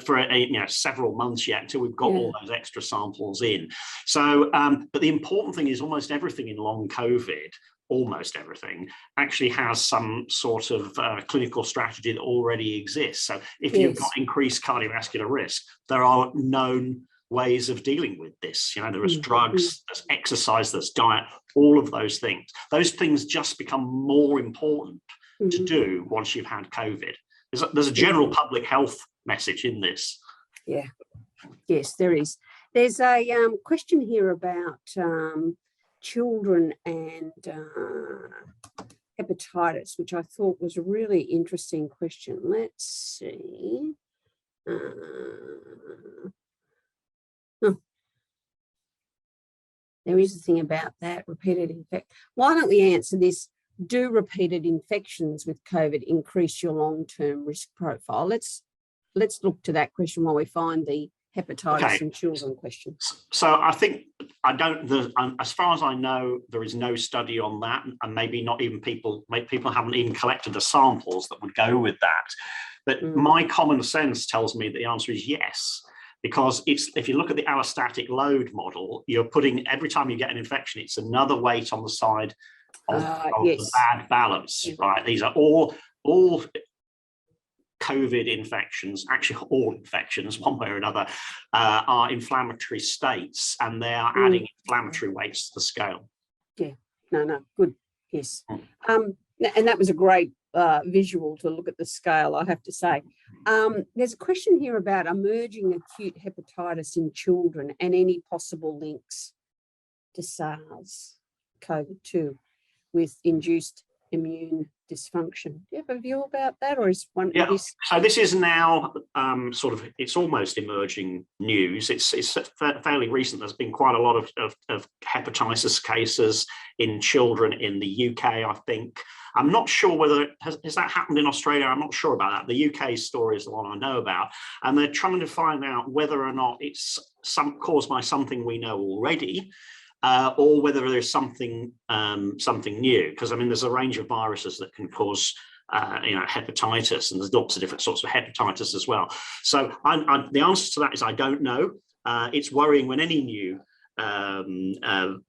for several months yet, until we've got all those extra samples in. So, but the important thing is almost everything in long COVID, almost everything, actually has some sort of clinical strategy that already exists. So if you've got increased cardiovascular risk, there are known ways of dealing with this. There is drugs, there's exercise, there's diet, all of those things. Those things just become more important to do once you've had COVID. There's a general public health message in this. Yeah, yes, there is. There's a question here about children and hepatitis, which I thought was a really interesting question. Let's see. There is a thing about that, repeated infection. Why don't we answer this? Do repeated infections with COVID increase your long-term risk profile? Let's look to that question while we find the hepatitis in children question. So I think as far as I know, there is no study on that, and maybe not even people haven't even collected the samples that would go with that. But my common sense tells me that the answer is yes, because if you look at the allostatic load model, you're putting, every time you get an infection, it's another weight on the side of the bad balance, right? These are all COVID infections, actually all infections, one way or another, are inflammatory states, and they are adding inflammatory weights to the scale. Yeah, no, good, yes. And that was a great visual to look at the scale, I have to say. There's a question here about emerging acute hepatitis in children and any possible links to SARS-CoV-2 with induced immune dysfunction. Do you have a view about that, or is one? Yeah. So this is now it's almost emerging news. It's fairly recent. There's been quite a lot of hepatitis cases in children in the UK, I think. I'm not sure whether has that happened in Australia. I'm not sure about that. The UK story is the one I know about, and they're trying to find out whether or not it's caused by something we know already. Or whether there's something new, because I mean there's a range of viruses that can cause hepatitis, and there's lots of different sorts of hepatitis as well. So the answer to that is I don't know. It's worrying when any new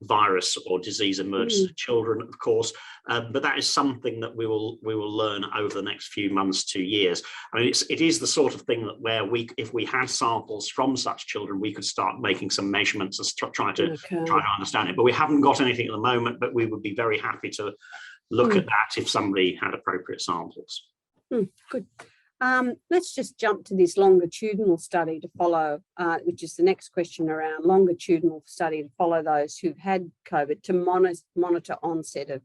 virus or disease emerges in children, of course, but that is something that we will learn over the next few months to years. I mean, it is the sort of thing that where if we had samples from such children, we could start making some measurements and try to understand it. But we haven't got anything at the moment, but we would be very happy to look at that if somebody had appropriate samples. Good. Let's just jump to this longitudinal study to follow, which is the next question around longitudinal study to follow those who've had COVID to monitor onset of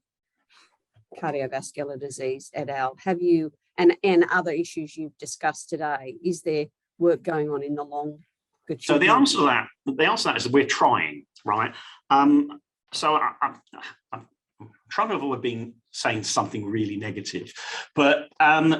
cardiovascular disease et al. Have you, and other issues you've discussed today, is there work going on in the long? So the answer to that is we're trying, right? So I'm trying to avoid saying something really negative, but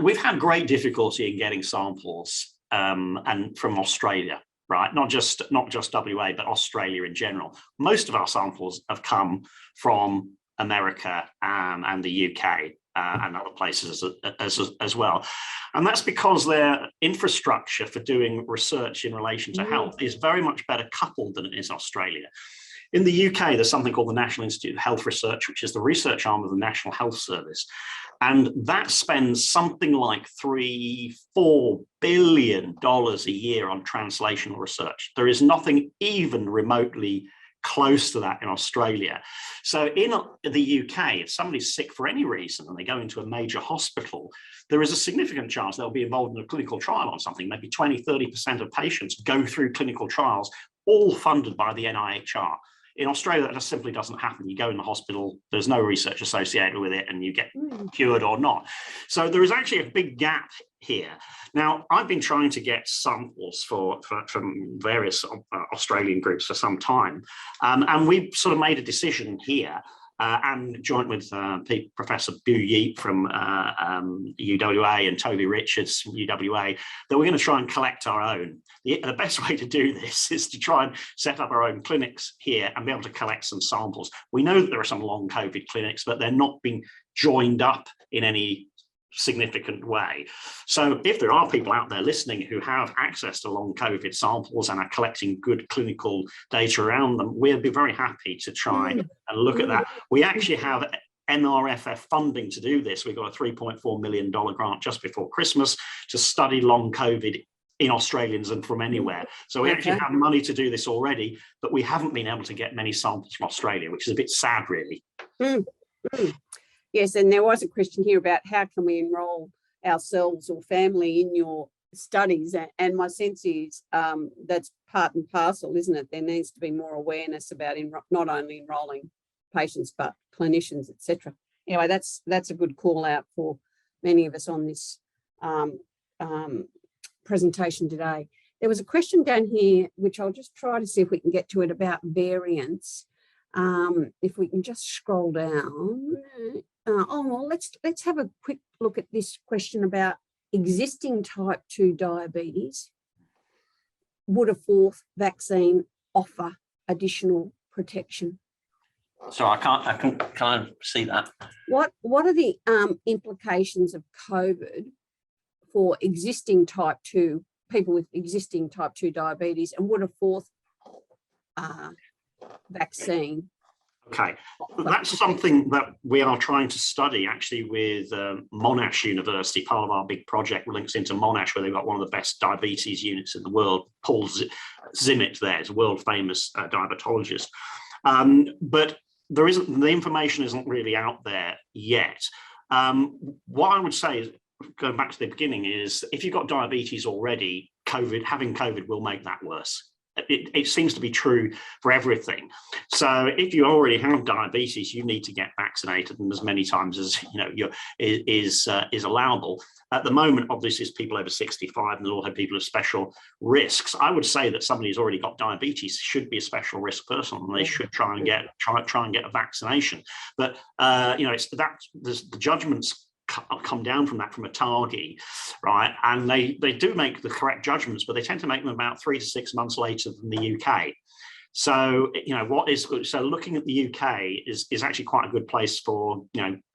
we've had great difficulty in getting samples and from Australia, right? Not just WA, but Australia in general. Most of our samples have come from America and the UK and other places as well. And that's because their infrastructure for doing research in relation to health is very much better coupled than it is Australia. In the UK, there's something called the National Institute of Health Research, which is the research arm of the National Health Service. And that spends something like $3-4 billion a year on translational research. There is nothing even remotely close to that in Australia. So in the UK, if somebody's sick for any reason and they go into a major hospital, there is a significant chance they'll be involved in a clinical trial on something. Maybe 20-30% of patients go through clinical trials, all funded by the NIHR. In Australia, that just simply doesn't happen. You go in the hospital, there's no research associated with it, and you get cured or not. So there is actually a big gap here. Now, I've been trying to get samples from various Australian groups for some time, and we sort of made a decision here, and joint with Professor Bu Yeat from UWA and Toby Richards from UWA, that we're going to try and collect our own. The best way to do this is to try and set up our own clinics here and be able to collect some samples. We know that there are some long COVID clinics, but they're not being joined up in any significant way. So if there are people out there listening who have access to long COVID samples and are collecting good clinical data around them, we'll be very happy to try and look at that. We actually have NRFF funding to do this. We got a $3.4 million grant just before Christmas to study long COVID in Australians and from anywhere. So we actually have money to do this already, but we haven't been able to get many samples from Australia, which is a bit sad, really. Yes, and there was a question here about how can we enrol ourselves or family in your studies, and my sense is that's part and parcel, isn't it? There needs to be more awareness about not only enrolling patients but clinicians, etc. Anyway, that's a good call out for many of us on this presentation today. There was a question down here, which I'll just try to see if we can get to it, about variants. If we can just scroll down. Well, let's have a quick look at this question about existing type 2 diabetes. Would a fourth vaccine offer additional protection? So I can't see that. What are the implications of COVID for existing type 2 people with existing type 2 diabetes, and would a fourth vaccine? Okay, that's something that we are trying to study actually with Monash University. Part of our big project links into Monash, where they've got one of the best diabetes units in the world. Paul Zimmet there is a world famous diabetologist. But the information isn't really out there yet. What I would say is, going back to the beginning, is if you've got diabetes already, having COVID will make that worse. It seems to be true for everything. So if you already have diabetes, you need to get vaccinated, and as many times as is allowable. At the moment, obviously, it's people over 65, and also people with special risks. I would say that somebody who's already got diabetes should be a special risk person, and they should try and get a vaccination. But the judgments come down from that from ATAGI, right? And they do make the correct judgments, but they tend to make them about 3 to 6 months later than the UK. So, looking at the UK is actually quite a good place for,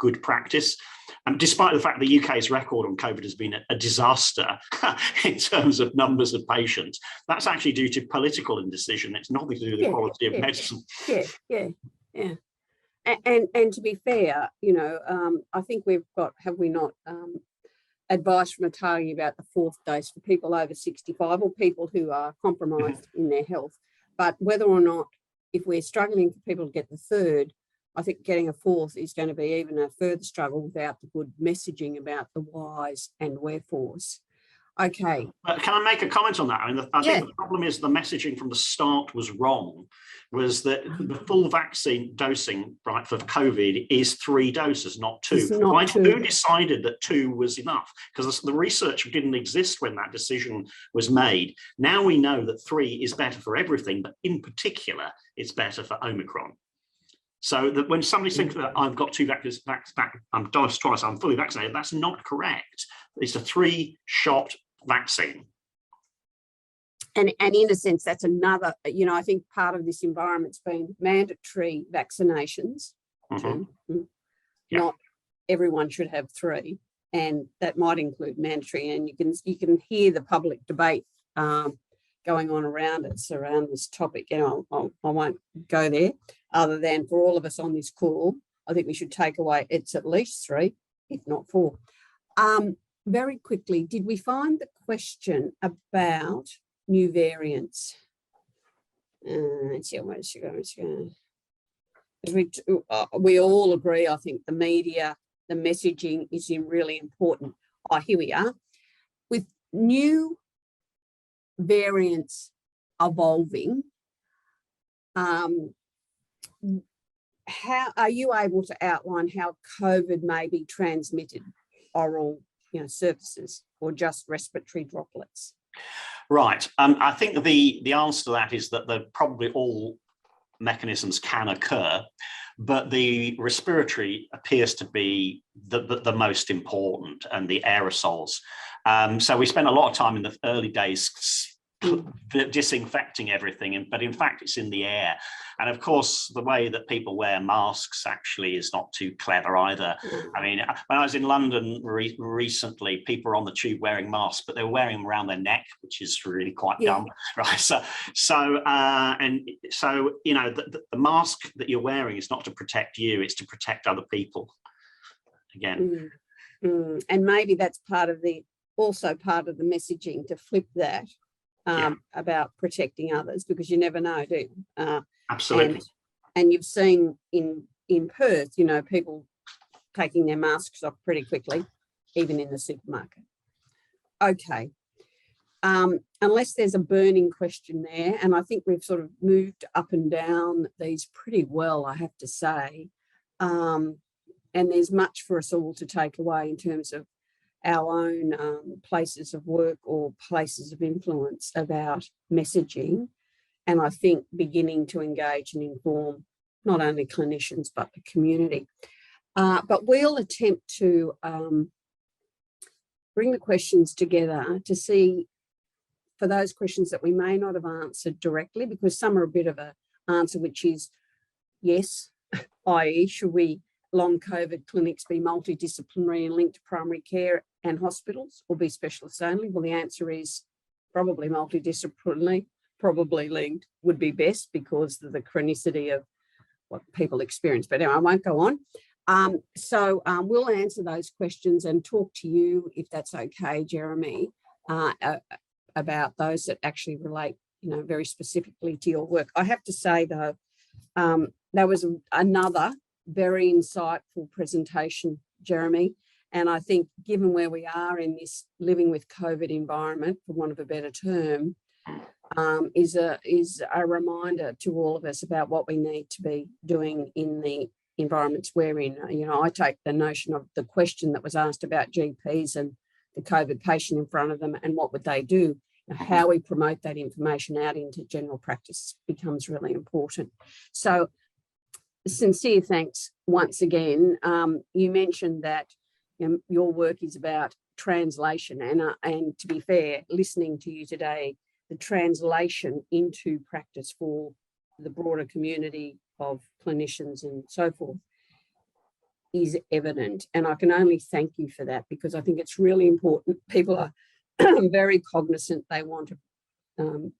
good practice. And despite the fact the UK's record on COVID has been a disaster in terms of numbers of patients, that's actually due to political indecision. It's nothing to do with the quality of medicine. Yeah. And to be fair, I think have we not advice from ATAGI about the fourth dose for people over 65 or people who are compromised in their health. But whether or not, if we're struggling for people to get the third, I think getting a fourth is going to be even a further struggle without the good messaging about the whys and wherefores. Okay. Can I make a comment on that? I mean, I Yeah. think the problem is the messaging from the start was wrong, was that the full vaccine dosing, right, for COVID is 3 doses, not 2. It's not 2. Who decided that 2 was enough? Because the research didn't exist when that decision was made. Now we know that 3 is better for everything, but in particular, it's better for Omicron. So that when somebody thinks that I've got 2 vaccines, I'm dosed twice, I'm fully vaccinated, that's not correct. It's a 3-shot vaccine. And in a sense, that's another, you know, I think part of this environment's been mandatory vaccinations. Mhm. Too. Yeah. Not everyone should have 3, and that might include mandatory. And you can hear the public debate going on around this topic. You know, I won't go there. Other than for all of us on this call, I think we should take away it's at least 3, if not 4. Very quickly, did we find the question about new variants? Let's see, where's she going? We all agree, I think the media, the messaging is really important. Oh, here we are. With new variants evolving, how are you able to outline how COVID may be transmitted oral, you know, surfaces or just respiratory droplets? Right. I think the answer to that is that probably all mechanisms can occur, but the respiratory appears to be the most important, and the aerosols. So we spent a lot of time in the early days disinfecting everything, but in fact it's in the air. And of course the way that people wear masks actually is not too clever either. I mean, when I was in London recently, people were on the tube wearing masks, but they were wearing them around their neck, which is really quite dumb, right? So you know, the mask that you're wearing is not to protect you, it's to protect other people again. And maybe that's also part of the messaging, to flip that about protecting others, because you never know, do you? Absolutely. And you've seen in Perth, you know, people taking their masks off pretty quickly, even in the supermarket. Okay. Unless there's a burning question there, and I think we've sort of moved up and down these pretty well, I have to say. And there's much for us all to take away in terms of our own places of work or places of influence about messaging, and I think beginning to engage and inform not only clinicians but the community. But we'll attempt to bring the questions together to see, for those questions that we may not have answered directly, because some are a bit of an answer which is yes, i.e. should long COVID clinics be multidisciplinary and linked to primary care and hospitals, or be specialists only? Well, the answer is probably multidisciplinary, probably linked would be best because of the chronicity of what people experience. But anyway, I won't go on. So we'll answer those questions and talk to you, if that's okay, Jeremy, about those that actually relate, you know, very specifically to your work. I have to say though, there was another very insightful presentation, Jeremy. And I think given where we are in this living with COVID environment, for want of a better term, is a reminder to all of us about what we need to be doing in the environments we're in. You know, I take the notion of the question that was asked about GPs and the COVID patient in front of them and what would they do. How we promote that information out into general practice becomes really important. So sincere thanks once again. You mentioned that your work is about translation, and to be fair, listening to you today, the translation into practice for the broader community of clinicians and so forth is evident. And I can only thank you for that, because I think it's really important. People are very cognizant. They want to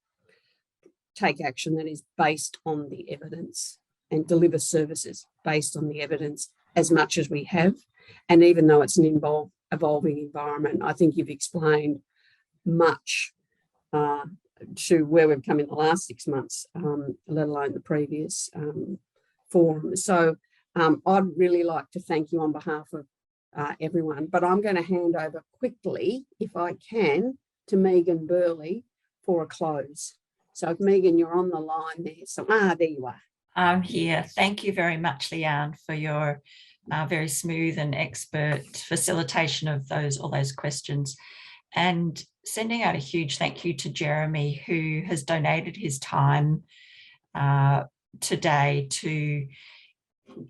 take action that is based on the evidence and deliver services based on the evidence as much as we have. And even though it's an evolving environment, I think you've explained much to where we've come in the last 6 months, let alone the previous forum. So I'd really like to thank you on behalf of everyone. But I'm going to hand over quickly, if I can, to Megan Burley for a close. So if Megan, you're on the line there. So, there you are. I'm here. Thank you very much, Leanne, for your very smooth and expert facilitation of all those questions. And sending out a huge thank you to Jeremy, who has donated his time today to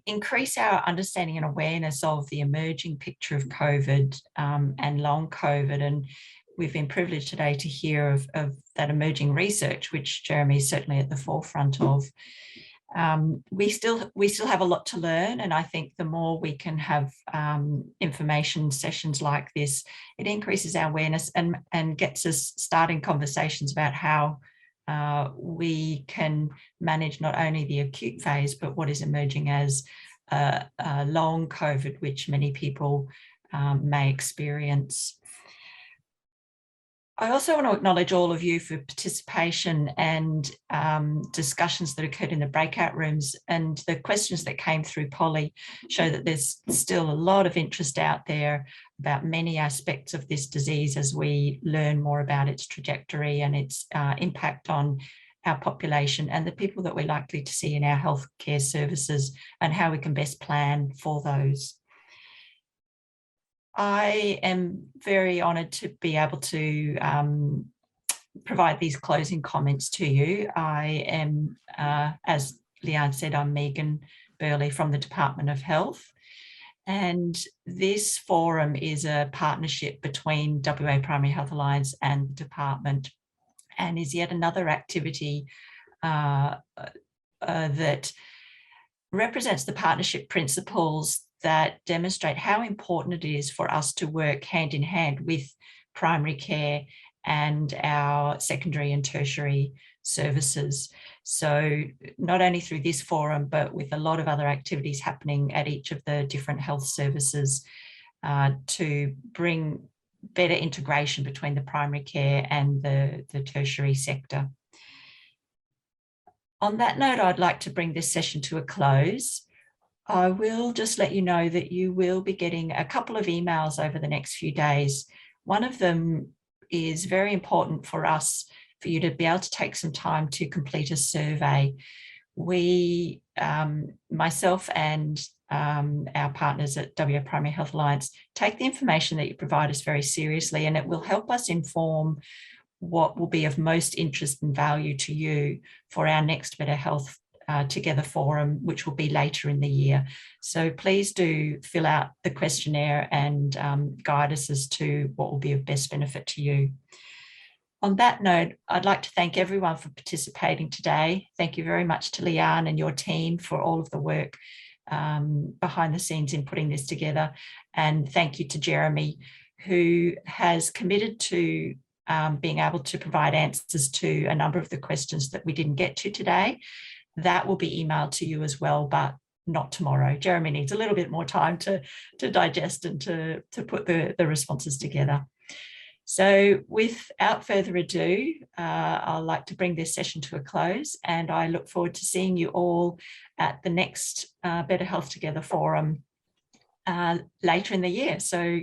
increase our understanding and awareness of the emerging picture of COVID and long COVID. And we've been privileged today to hear of that emerging research, which Jeremy is certainly at the forefront of. We still have a lot to learn, and I think the more we can have information sessions like this, it increases our awareness and gets us starting conversations about how we can manage not only the acute phase, but what is emerging as long COVID, which many people may experience. I also want to acknowledge all of you for participation and discussions that occurred in the breakout rooms, and the questions that came through Polly show that there's still a lot of interest out there about many aspects of this disease as we learn more about its trajectory and its impact on our population and the people that we're likely to see in our healthcare services and how we can best plan for those. I am very honoured to be able to provide these closing comments to you. I am, as Leanne said, I'm Megan Burley from the Department of Health. And this forum is a partnership between WA Primary Health Alliance and the department, and is yet another activity that represents the partnership principles that demonstrate how important it is for us to work hand in hand with primary care and our secondary and tertiary services. So not only through this forum, but with a lot of other activities happening at each of the different health services to bring better integration between the primary care and the tertiary sector. On that note, I'd like to bring this session to a close. I will just let you know that you will be getting a couple of emails over the next few days. One of them is very important for us, for you to be able to take some time to complete a survey. We, myself and our partners at WA Primary Health Alliance, take the information that you provide us very seriously, and it will help us inform what will be of most interest and value to you for our next Better Health Together forum, which will be later in the year. So please do fill out the questionnaire and guide us as to what will be of best benefit to you. On that note, I'd like to thank everyone for participating today. Thank you very much to Leanne and your team for all of the work behind the scenes in putting this together. And thank you to Jeremy, who has committed to being able to provide answers to a number of the questions that we didn't get to today. That will be emailed to you as well, but not tomorrow. Jeremy needs a little bit more time to digest and to put the responses together. So without further ado, I'd like to bring this session to a close, and I look forward to seeing you all at the next Better Health Together forum later in the year. So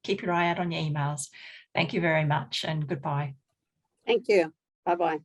keep your eye out on your emails. Thank you very much, and goodbye. Thank you. Bye-bye.